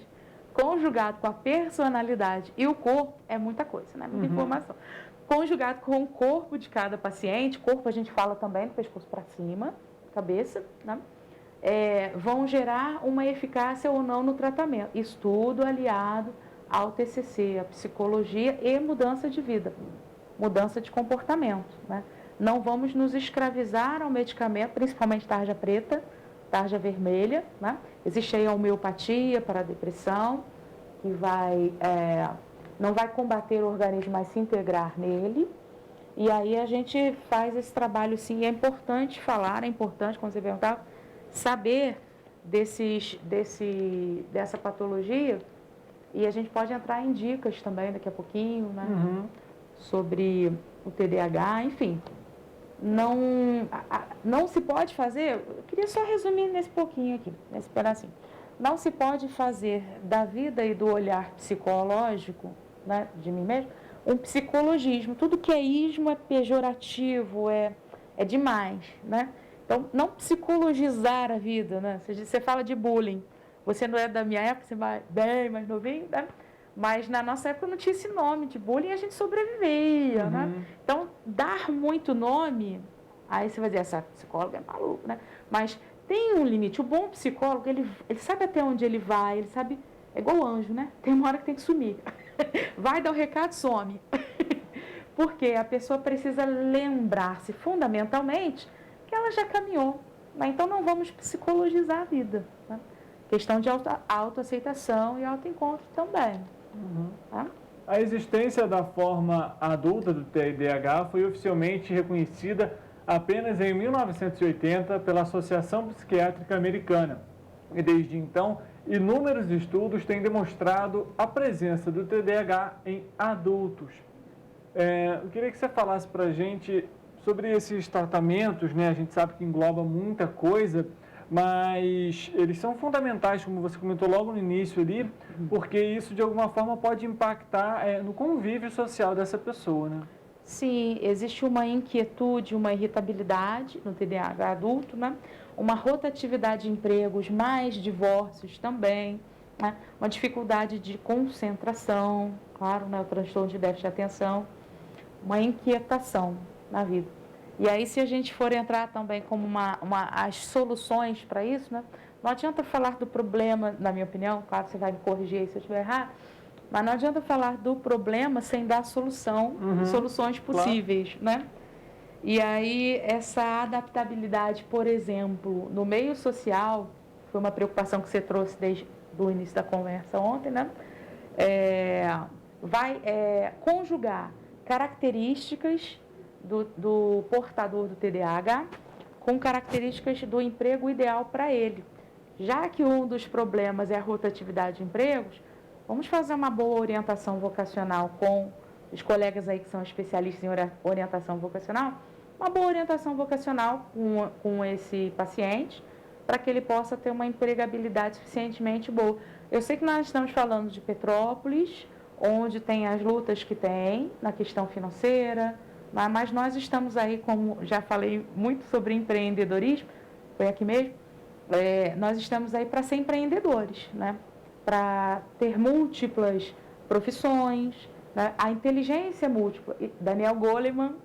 conjugado com a personalidade e o corpo, é muita coisa, né? Muita informação. Conjugado com o corpo de cada paciente, corpo a gente fala também do pescoço para cima, cabeça, né? Vão gerar uma eficácia ou não no tratamento. Isso tudo aliado ao TCC, a psicologia e mudança de vida, mudança de comportamento, né? Não vamos nos escravizar ao medicamento, principalmente tarja preta, tarja vermelha, né? Existe aí a homeopatia para a depressão, que não vai combater o organismo, mas se integrar nele. E aí a gente faz esse trabalho, sim, é importante falar, é importante, como você perguntava, saber dessa patologia, e a gente pode entrar em dicas também daqui a pouquinho, né? Sobre o TDAH, enfim. Não se pode fazer, eu queria só resumir nesse pouquinho aqui, nesse pedacinho. Não se pode fazer da vida e do olhar psicológico, né, de mim mesmo, um psicologismo. Tudo que é ismo é pejorativo, é demais, né? Então, não psicologizar a vida, né? Você fala de bullying, você não é da minha época, você vai bem mais novinho, né? Mas na nossa época não tinha esse nome de bullying e a gente sobrevivia, né? Então, dar muito nome, aí você vai dizer, essa psicóloga é maluca, né? Mas tem um limite. O bom psicólogo, ele sabe até onde ele vai, ele sabe, é igual anjo, né? Tem uma hora que tem que sumir. Vai dar o recado, some. Porque a pessoa precisa lembrar-se fundamentalmente que ela já caminhou, né? Então não vamos psicologizar a vida, né? Questão de autoaceitação e autoencontro também. Tá? A existência da forma adulta do TDAH foi oficialmente reconhecida apenas em 1980 pela Associação Psiquiátrica Americana. E desde então, inúmeros estudos têm demonstrado a presença do TDAH em adultos. Eu queria que você falasse para a gente sobre esses tratamentos, né? A gente sabe que engloba muita coisa, mas eles são fundamentais, como você comentou logo no início ali, porque isso de alguma forma pode impactar no convívio social dessa pessoa, né? Sim, existe uma inquietude, uma irritabilidade no TDAH adulto, né? uma rotatividade de empregos, mais divórcios também, né? Uma dificuldade de concentração, claro, né? O transtorno de déficit de atenção, uma inquietação na vida. E aí, se a gente for entrar também como as soluções para isso, né? Não adianta falar do problema, na minha opinião, claro, você vai me corrigir aí se eu estiver errado, mas não adianta falar do problema sem dar solução, soluções possíveis, claro, né? E aí, essa adaptabilidade, por exemplo, no meio social, foi uma preocupação que você trouxe desde o início da conversa ontem, né? Vai conjugar características do portador do TDAH com características do emprego ideal para ele. Já que um dos problemas é a rotatividade de empregos, vamos fazer uma boa orientação vocacional com os colegas aí que são especialistas em orientação vocacional, uma boa orientação vocacional com esse paciente, para que ele possa ter uma empregabilidade suficientemente boa. Eu sei que nós estamos falando de Petrópolis, onde tem as lutas que tem na questão financeira, mas nós estamos aí, como já falei muito sobre empreendedorismo, foi aqui mesmo, nós estamos aí para ser empreendedores, né? Para ter múltiplas profissões, né? A inteligência múltipla. Daniel Goleman,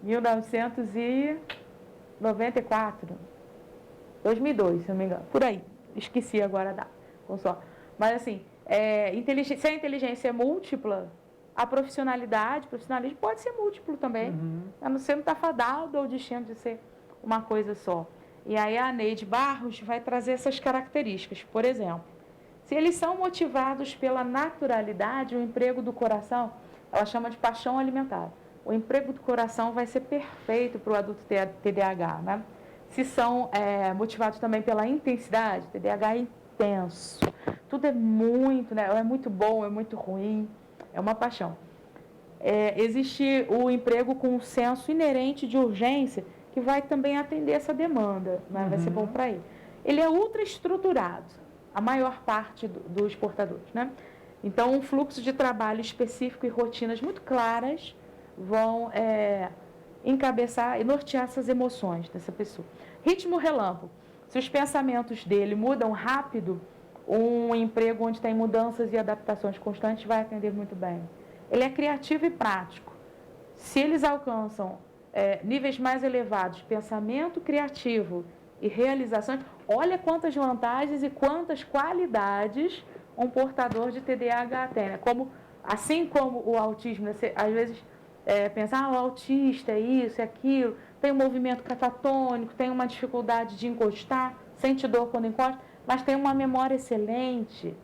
1994, 2002, se não me engano, por aí, esqueci agora a data, mas assim, se a inteligência é múltipla, a profissionalismo pode ser múltiplo também, você não está fadado ao destino de ser uma coisa só. E aí a Neide Barros vai trazer essas características. Por exemplo, se eles são motivados pela naturalidade, o emprego do coração, ela chama de paixão alimentar. O emprego do coração vai ser perfeito para o adulto TDAH, né? Se são motivados também pela intensidade, TDAH é intenso. Tudo é muito, né? É muito bom, é muito ruim, é uma paixão. Existe o emprego com um senso inerente de urgência, que vai também atender essa demanda, né? Vai ser bom para ele. Ele é ultra estruturado, a maior parte dos portadores, né? Então, um fluxo de trabalho específico e rotinas muito claras vão encabeçar e nortear essas emoções dessa pessoa. Ritmo relâmpago. Se os pensamentos dele mudam rápido, um emprego onde tem mudanças e adaptações constantes vai atender muito bem. Ele é criativo e prático. Se eles alcançam níveis mais elevados de pensamento criativo e realizações, olha quantas vantagens e quantas qualidades um portador de TDAH tem, né? Assim como o autismo, né? Você, às vezes, pensa, o autista é isso, é aquilo, tem um movimento catatônico, tem uma dificuldade de encostar, sente dor quando encosta, mas tem uma memória excelente,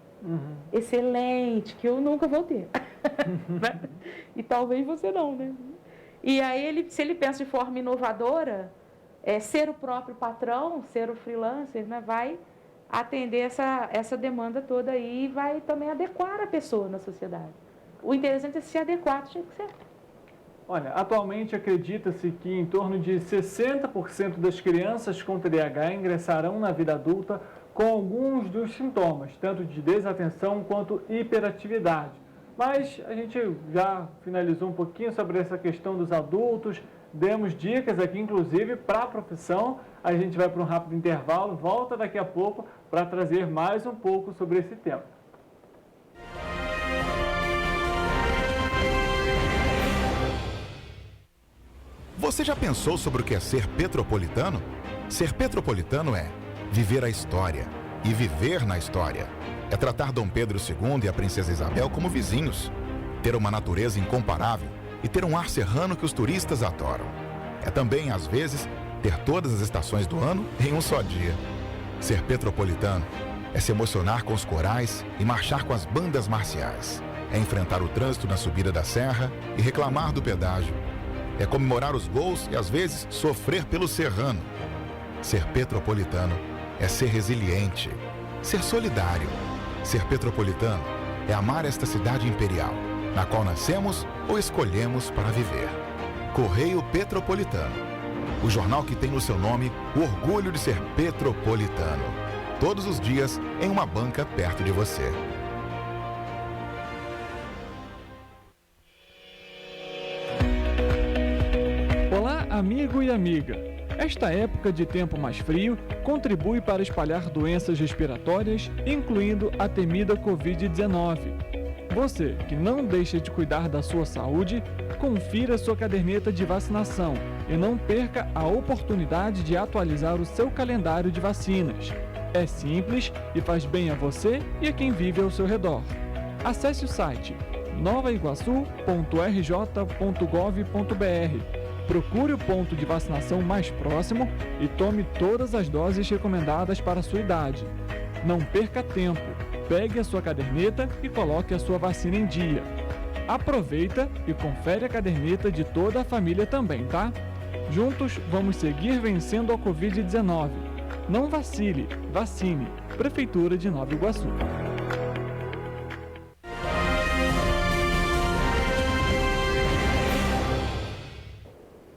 excelente, que eu nunca vou ter. Né? E talvez você não, né? E aí, se ele pensa de forma inovadora, ser o próprio patrão, ser o freelancer, né, vai atender essa demanda toda aí e vai também adequar a pessoa na sociedade. O interessante é se adequar, tinha que ser. Olha, atualmente acredita-se que em torno de 60% das crianças com TDAH ingressarão na vida adulta com alguns dos sintomas, tanto de desatenção quanto hiperatividade. Mas a gente já finalizou um pouquinho sobre essa questão dos adultos, demos dicas aqui, inclusive, para a profissão. A gente vai para um rápido intervalo, volta daqui a pouco para trazer mais um pouco sobre esse tema. Você já pensou sobre o que é ser petropolitano? Ser petropolitano é viver a história e viver na história. É tratar Dom Pedro II e a Princesa Isabel como vizinhos, ter uma natureza incomparável e ter um ar serrano que os turistas adoram. É também, às vezes, ter todas as estações do ano em um só dia. Ser petropolitano é se emocionar com os corais e marchar com as bandas marciais. É enfrentar o trânsito na subida da serra e reclamar do pedágio. É comemorar os gols e, às vezes, sofrer pelo serrano. Ser petropolitano é ser resiliente, ser solidário. Ser petropolitano é amar esta cidade imperial, na qual nascemos ou escolhemos para viver. Correio Petropolitano, o jornal que tem no seu nome o orgulho de ser petropolitano. Todos os dias em uma banca perto de você. Olá, amigo e amiga. Esta época de tempo mais frio contribui para espalhar doenças respiratórias, incluindo a temida Covid-19. Você que não deixa de cuidar da sua saúde, confira sua caderneta de vacinação e não perca a oportunidade de atualizar o seu calendário de vacinas. É simples e faz bem a você e a quem vive ao seu redor. Acesse o site novaiguaçu.rj.gov.br. Procure o ponto de vacinação mais próximo e tome todas as doses recomendadas para a sua idade. Não perca tempo. Pegue a sua caderneta e coloque a sua vacina em dia. Aproveita e confere a caderneta de toda a família também, tá? Juntos vamos seguir vencendo a Covid-19. Não vacile, vacine. Prefeitura de Nova Iguaçu.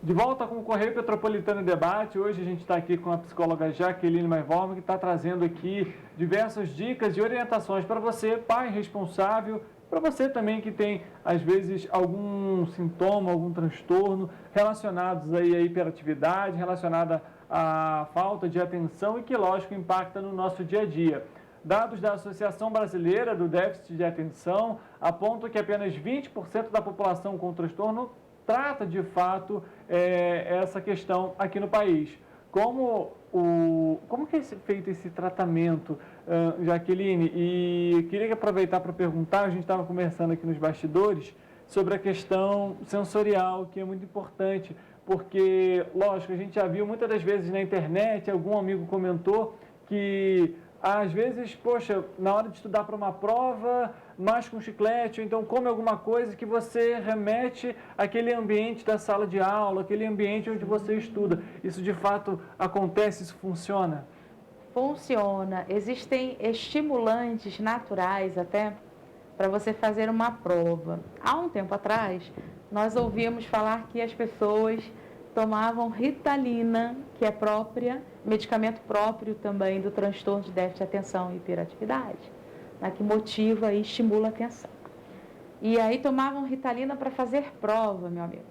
De volta com o Correio Petropolitano em Debate. Hoje a gente está aqui com a psicóloga Jaqueline Maivorme, que está trazendo aqui diversas dicas e orientações para você, pai responsável, para você também que tem, às vezes, algum sintoma, algum transtorno relacionados aí à hiperatividade, relacionada à falta de atenção e que, lógico, impacta no nosso dia a dia. Dados da Associação Brasileira do Déficit de Atenção apontam que apenas 20% da população com transtorno trata de fato essa questão aqui no país. Como que é feito esse tratamento, Jaqueline? E queria aproveitar para perguntar, a gente estava conversando aqui nos bastidores, sobre a questão sensorial, que é muito importante, porque, lógico, a gente já viu muitas das vezes na internet, algum amigo comentou que, às vezes, poxa, na hora de estudar para uma prova, masca um chiclete, ou então come alguma coisa que você remete àquele ambiente da sala de aula, aquele ambiente onde você estuda. Isso de fato acontece, isso funciona? Funciona. Existem estimulantes naturais até para você fazer uma prova. Há um tempo atrás, nós ouvimos falar que as pessoas tomavam Ritalina, que é medicamento próprio também do transtorno de déficit de atenção e hiperatividade, né, que motiva e estimula a atenção. E aí tomavam Ritalina para fazer prova, meu amigo.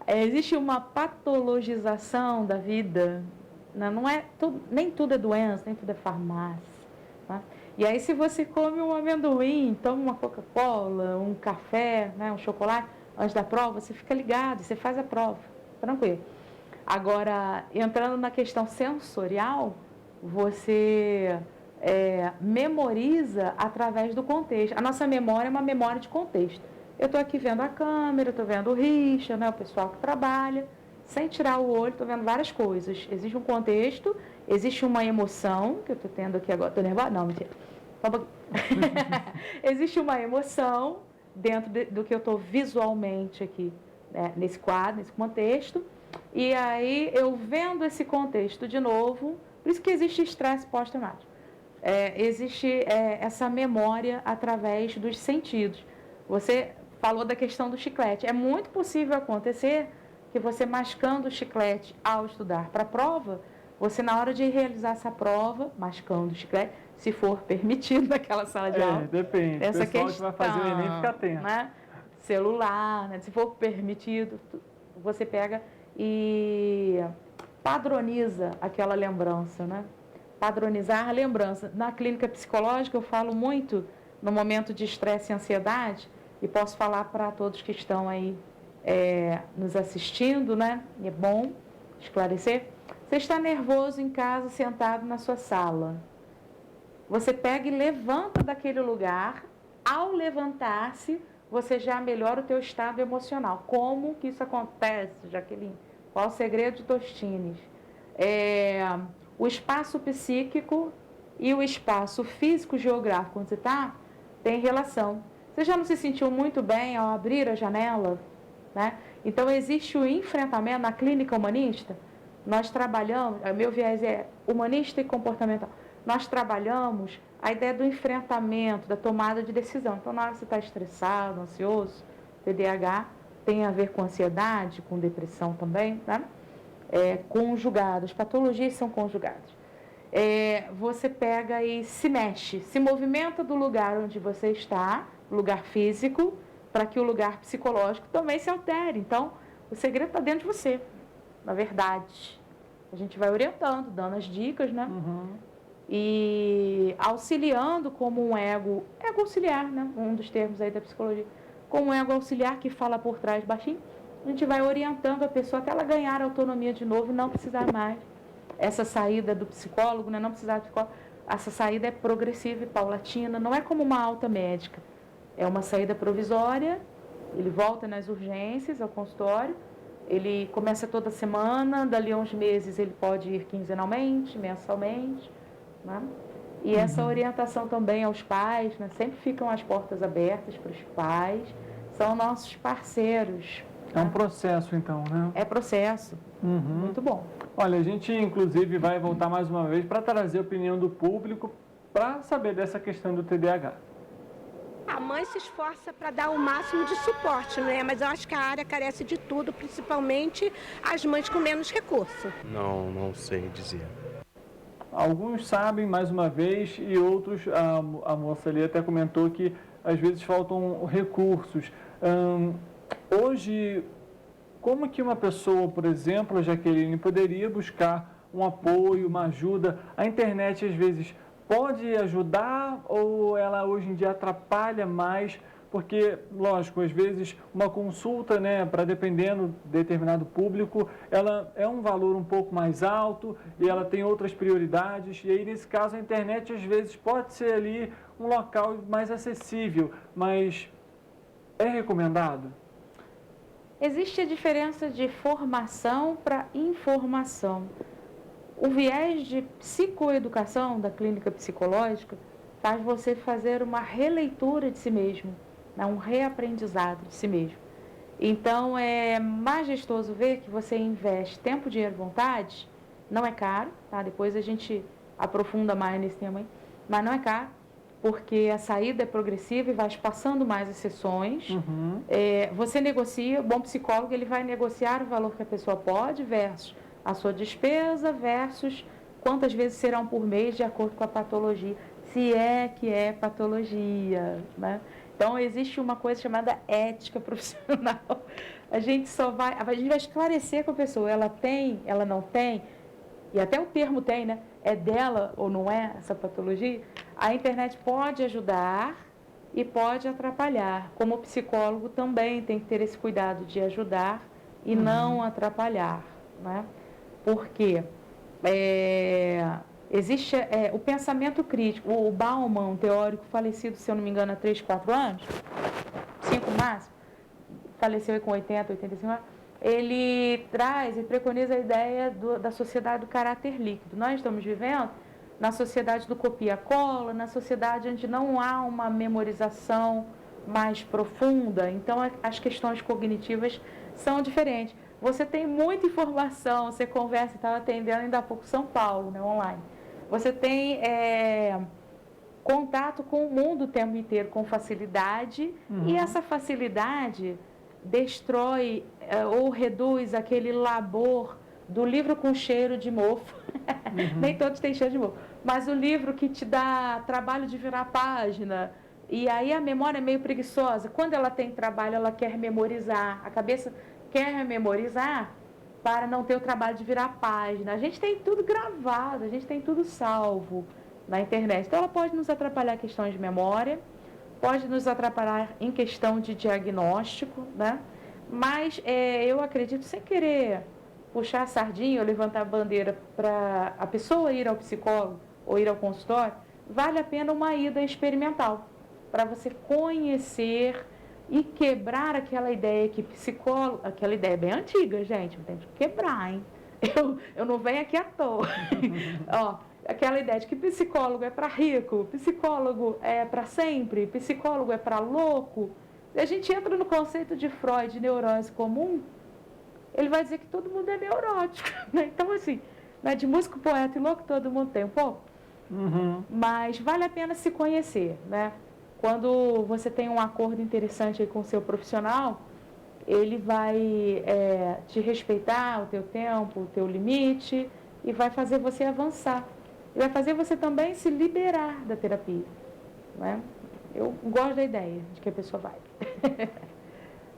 Existe uma patologização da vida, né? Não é tudo, nem tudo é doença, nem tudo é farmácia. Tá? E aí se você come um amendoim, toma uma Coca-Cola, um café, né, um chocolate, antes da prova, você fica ligado, você faz a prova, tranquilo. Agora, entrando na questão sensorial, você memoriza através do contexto. A nossa memória é uma memória de contexto. Eu estou aqui vendo a câmera, estou vendo o Richard, né, o pessoal que trabalha, sem tirar o olho, estou vendo várias coisas. Existe um contexto, existe uma emoção, que eu estou tendo aqui agora, estou nervosa? Não, mentira. Existe uma emoção dentro do que eu estou visualmente aqui, né, nesse quadro, nesse contexto, e aí eu vendo esse contexto de novo, por isso que existe estresse pós-traumático. Existe essa memória através dos sentidos. Você falou da questão do chiclete. É muito possível acontecer que você mascando o chiclete ao estudar para a prova, você na hora de realizar essa prova, mascando o chiclete, se for permitido naquela sala de aula. Depende. Essa o pessoal questão, que vai fazer o Enem fica atento. Né? Celular, né? Se for permitido, você pega e padroniza aquela lembrança, né? Padronizar a lembrança. Na clínica psicológica eu falo muito no momento de estresse e ansiedade, e posso falar para todos que estão aí nos assistindo, né? E é bom esclarecer. Você está nervoso em casa, sentado na sua sala. Você pega e levanta daquele lugar. Ao levantar-se, você já melhora o teu estado emocional. Como que isso acontece, Jaqueline? Qual o segredo de Tostines? O espaço psíquico e o espaço físico-geográfico onde você está tem relação. Você já não se sentiu muito bem ao abrir a janela? Né? Então, existe o enfrentamento na clínica humanista. Nós trabalhamos, meu viés é humanista e comportamental. Nós trabalhamos a ideia do enfrentamento, da tomada de decisão. Então, na hora que você está estressado, ansioso, TDAH tem a ver com ansiedade, com depressão também, né? Conjugadas, patologias são conjugadas. Você pega e se mexe, se movimenta do lugar onde você está, lugar físico, para que o lugar psicológico também se altere. Então, o segredo está dentro de você. na verdade. A gente vai orientando, dando as dicas, né? E auxiliando como um ego auxiliar, né? Um dos termos aí da psicologia. Como um ego auxiliar que fala por trás baixinho, a gente vai orientando a pessoa até ela ganhar autonomia de novo e não precisar mais. Essa saída do psicólogo, né? Não precisar do psicólogo. Essa saída é progressiva e paulatina, não é como uma alta médica. É uma saída provisória, ele volta nas urgências, ao consultório, ele começa toda semana, dali a uns meses ele pode ir quinzenalmente, mensalmente, né? E essa orientação também aos pais, né? Sempre ficam as portas abertas para os pais, são nossos parceiros. É um processo, então, né? É processo, muito bom. Olha, a gente, inclusive, vai voltar mais uma vez para trazer a opinião do público para saber dessa questão do TDAH. A mãe se esforça para dar o máximo de suporte, né? Mas eu acho que a área carece de tudo, principalmente as mães com menos recurso. Não sei dizer. Alguns sabem, mais uma vez, e outros, a moça ali até comentou que às vezes faltam recursos. Hoje, como que uma pessoa, por exemplo, a Jaqueline, poderia buscar um apoio, uma ajuda? A internet, às vezes, pode ajudar ou ela hoje em dia atrapalha mais? Porque, lógico, às vezes uma consulta, né, para dependendo de determinado público, ela é um valor um pouco mais alto e ela tem outras prioridades. E aí, nesse caso, a internet, às vezes, pode ser ali um local mais acessível, mas é recomendado? Existe a diferença de formação para informação. O viés de psicoeducação da clínica psicológica faz você fazer uma releitura de si mesmo, né? Um reaprendizado de si mesmo. Então, é majestoso ver que você investe tempo, dinheiro e vontade, não é caro, tá? Depois a gente aprofunda mais nesse tema aí, mas não é caro, porque a saída é progressiva e vai espaçando mais as sessões. Você negocia, o bom psicólogo ele vai negociar o valor que a pessoa pode versus a sua despesa versus quantas vezes serão por mês de acordo com a patologia, se é que é patologia, né? Então, existe uma coisa chamada ética profissional. A gente vai esclarecer com a pessoa, ela tem, ela não tem, e até o termo tem, né? É dela ou não é essa patologia? A internet pode ajudar e pode atrapalhar. Como psicólogo também tem que ter esse cuidado de ajudar e não atrapalhar, né? Porque existe o pensamento crítico. O Bauman, um teórico falecido, se eu não me engano, há 3, 4 anos, 5 máximo, faleceu com 80, 85 anos, ele traz e preconiza a ideia da sociedade do caráter líquido. Nós estamos vivendo na sociedade do copia-cola, na sociedade onde não há uma memorização mais profunda, então as questões cognitivas são diferentes. Você tem muita informação, você conversa, estava atendendo ainda há pouco São Paulo, né, online. Você tem contato com o mundo o tempo inteiro, com facilidade, e essa facilidade destrói ou reduz aquele labor do livro com cheiro de mofo. Nem todos têm cheiro de mofo, mas o livro que te dá trabalho de virar página, e aí a memória é meio preguiçosa. Quando ela tem trabalho, ela quer memorizar, a cabeça quer memorizar para não ter o trabalho de virar página. A gente tem tudo gravado, a gente tem tudo salvo na internet. Então, ela pode nos atrapalhar em questões de memória, pode nos atrapalhar em questão de diagnóstico, né? Mas eu acredito, sem querer puxar a sardinha ou levantar a bandeira para a pessoa ir ao psicólogo ou ir ao consultório, vale a pena uma ida experimental, para você conhecer e quebrar aquela ideia que psicólogo... Aquela ideia bem antiga, gente, tem que quebrar, hein? Eu não venho aqui à toa. Ó, aquela ideia de que psicólogo é para rico, psicólogo é para sempre, psicólogo é para louco. A gente entra no conceito de Freud, de neurose comum, ele vai dizer que todo mundo é neurótico, né? Então, assim, né, de músico, poeta e louco, todo mundo tem um pouco. Mas vale a pena se conhecer, né? Quando você tem um acordo interessante aí com o seu profissional, ele vai te respeitar o teu tempo, o teu limite, e vai fazer você avançar. E vai fazer você também se liberar da terapia, né? Eu gosto da ideia de que a pessoa vai.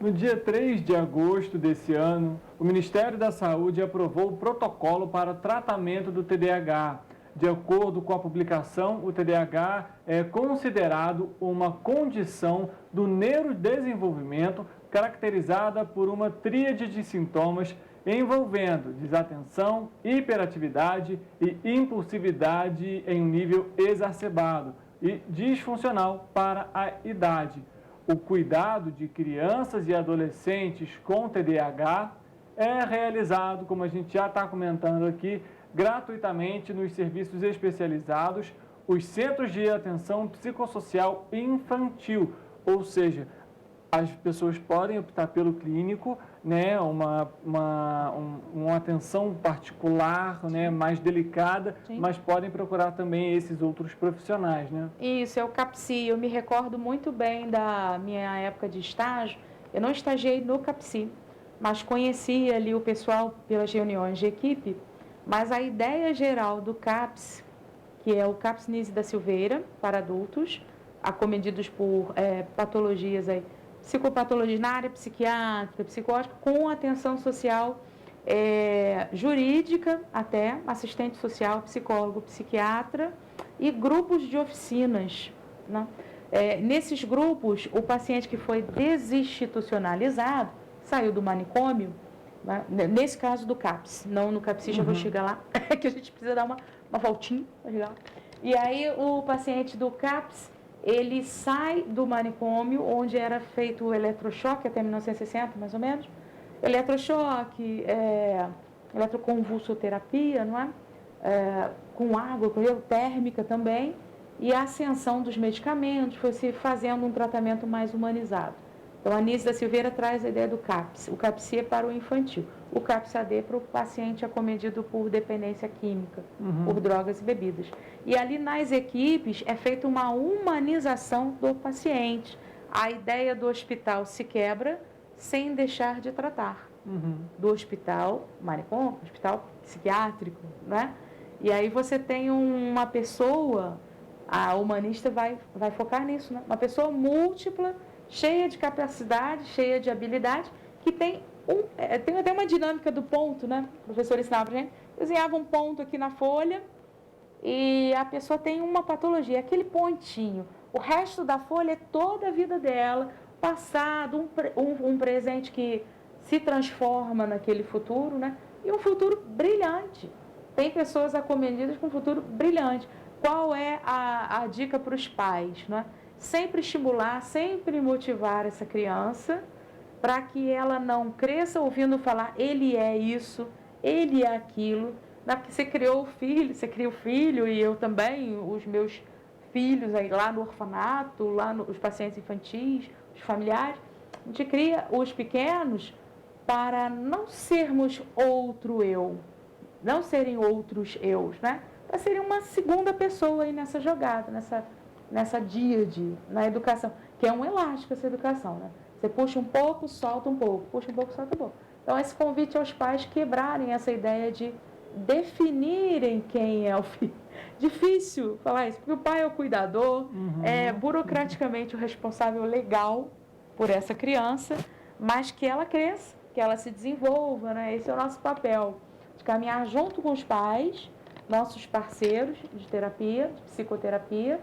No dia 3 de agosto desse ano, o Ministério da Saúde aprovou o protocolo para tratamento do TDAH. De acordo com a publicação, o TDAH é considerado uma condição do neurodesenvolvimento caracterizada por uma tríade de sintomas envolvendo desatenção, hiperatividade e impulsividade em um nível exacerbado e disfuncional para a idade. O cuidado de crianças e adolescentes com TDAH é realizado, como a gente já está comentando aqui, gratuitamente nos serviços especializados, os Centros de Atenção Psicossocial Infantil, ou seja, as pessoas podem optar pelo clínico, né, uma atenção particular, né, mais delicada, sim, mas podem procurar também esses outros profissionais, né? Isso, é o CAPSI. Eu me recordo muito bem da minha época de estágio. Eu não estagiei no CAPSI, mas conheci ali o pessoal pelas reuniões de equipe. Mas a ideia geral do CAPS, que é o CAPS Nise da Silveira, para adultos, acometidos por patologias aí, psicopatologia na área psiquiátrica, psicótica, com atenção social jurídica até, assistente social, psicólogo, psiquiatra e grupos de oficinas, né? Nesses grupos, o paciente que foi desinstitucionalizado, saiu do manicômio, né? Nesse caso do CAPS, não no CAPSI, já vou chegar lá, que a gente precisa dar uma voltinha para chegar lá. E aí o paciente do CAPS, ele sai do manicômio, onde era feito o eletrochoque, até 1960, mais ou menos. Eletrochoque, eletroconvulsoterapia, não é? Com água, com térmica também. E a ascensão dos medicamentos, foi se fazendo um tratamento mais humanizado. Então, a Nise da Silveira traz a ideia do CAPS. O CAPSI é para o infantil. O CAPS-AD é para o paciente acometido por dependência química, por drogas e bebidas. E ali nas equipes é feita uma humanização do paciente. A ideia do hospital se quebra sem deixar de tratar. Do hospital manicômio, hospital psiquiátrico, né? E aí você tem uma pessoa, a humanista vai focar nisso, né? Uma pessoa múltipla, cheia de capacidade, cheia de habilidade, que tem até uma dinâmica do ponto, né? O professor ensinava pra gente, desenhava um ponto aqui na folha e a pessoa tem uma patologia, aquele pontinho. O resto da folha é toda a vida dela, passado, um presente que se transforma naquele futuro, né? E um futuro brilhante. Tem pessoas acometidas com um futuro brilhante. Qual é a dica para os pais, né? Sempre estimular, sempre motivar essa criança para que ela não cresça ouvindo falar ele é isso, ele é aquilo. Porque você criou o filho, você cria o filho e eu também, os meus filhos aí lá no orfanato, os pacientes infantis, os familiares. A gente cria os pequenos para não sermos outro eu, não serem outros eus, né? Para serem uma segunda pessoa aí nessa jogada, nessa díade, na educação, que é um elástico essa educação, né? Você puxa um pouco, solta um pouco, puxa um pouco, solta um pouco. Então, esse convite aos pais quebrarem essa ideia de definirem quem é o filho. Difícil falar isso, porque o pai é o cuidador, é burocraticamente o responsável legal por essa criança, mas que ela cresça, que ela se desenvolva, né? Esse é o nosso papel, de caminhar junto com os pais, nossos parceiros de terapia, de psicoterapia,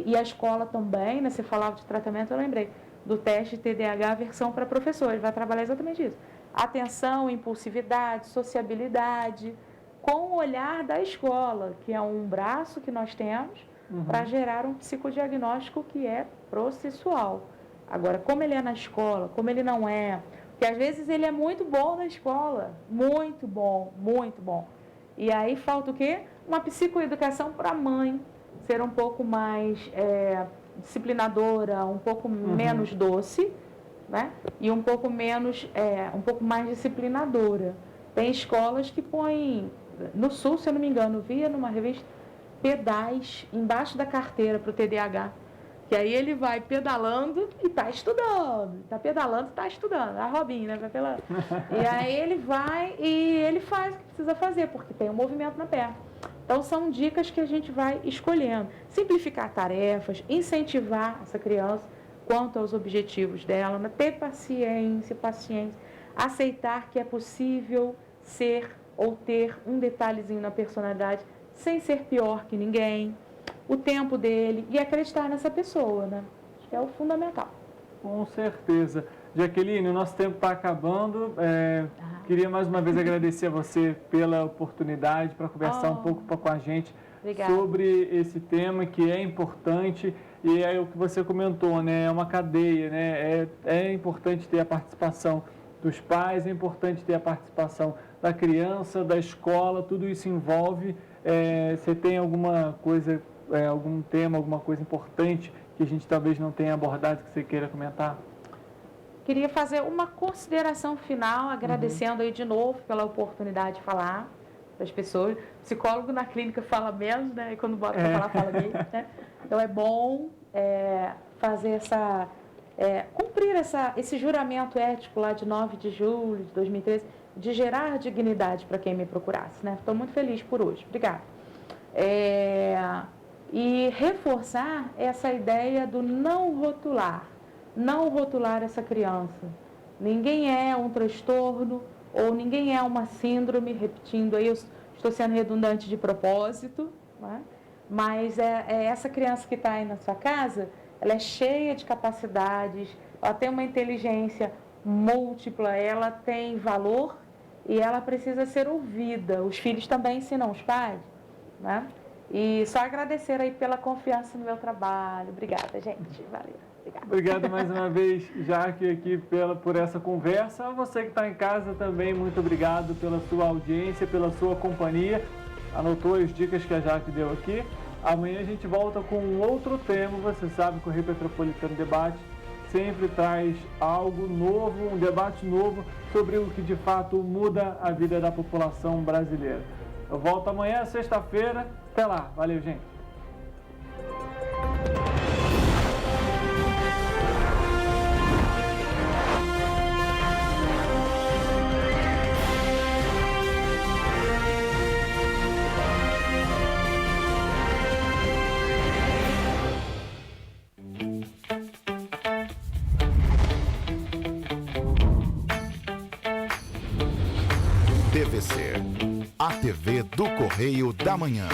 e a escola também, né? Você falava de tratamento, eu lembrei do teste TDAH versão para professores, vai trabalhar exatamente isso. Atenção, impulsividade, sociabilidade, com o olhar da escola, que é um braço que nós temos para gerar um psicodiagnóstico que é processual. Agora, como ele é na escola, como ele não é, porque às vezes ele é muito bom na escola, muito bom, muito bom. E aí falta o quê? Uma psicoeducação para a mãe, ser um pouco mais disciplinadora, um pouco menos doce, né? E um pouco mais disciplinadora. Tem escolas que põem, no Sul, se eu não me engano, via numa revista, pedais embaixo da carteira para o TDAH. Que aí ele vai pedalando e está estudando. Está pedalando e está estudando. A Robinha, né? Vai pedalando. E aí ele vai e ele faz o que precisa fazer, porque tem um movimento na perna. Então, são dicas que a gente vai escolhendo. Simplificar tarefas, incentivar essa criança, quanto aos objetivos dela, né? Ter paciência, aceitar que é possível ser ou ter um detalhezinho na personalidade sem ser pior que ninguém, o tempo dele e acreditar nessa pessoa, né? Acho que é o fundamental. Com certeza. Jaqueline, o nosso tempo está acabando. Queria mais uma vez agradecer a você pela oportunidade para conversar um pouco com a gente sobre esse tema que é importante e é o que você comentou, né? É uma cadeia, né? É importante ter a participação dos pais, é importante ter a participação da criança, da escola, tudo isso envolve. Você tem alguma coisa, algum tema, alguma coisa importante que a gente talvez não tenha abordado que você queira comentar? Queria fazer uma consideração final, agradecendo aí de novo pela oportunidade de falar para as pessoas. O psicólogo na clínica fala menos, né? E quando bota para falar, fala bem, né? Então é bom fazer cumprir esse juramento ético lá de 9 de julho de 2013, de gerar dignidade para quem me procurasse, né? Estou muito feliz por hoje. Obrigada. E reforçar essa ideia do não rotular essa criança. Ninguém é um transtorno ou ninguém é uma síndrome, repetindo aí, eu estou sendo redundante de propósito, né? Mas essa criança que está aí na sua casa, ela é cheia de capacidades, ela tem uma inteligência múltipla, ela tem valor e ela precisa ser ouvida. Os filhos também ensinam os pais, né? E só agradecer aí pela confiança no meu trabalho. Obrigada, gente. Valeu. Obrigado mais uma vez, Jaque, aqui por essa conversa. A você que está em casa também, muito obrigado pela sua audiência, pela sua companhia. Anotou as dicas que a Jaque deu aqui. Amanhã a gente volta com um outro tema. Você sabe que o Rio Petropolitano Debate sempre traz algo novo, um debate novo sobre o que de fato muda a vida da população brasileira. Eu volto amanhã, sexta-feira. Até lá. Valeu, gente. TVC, a TV do Correio da Manhã.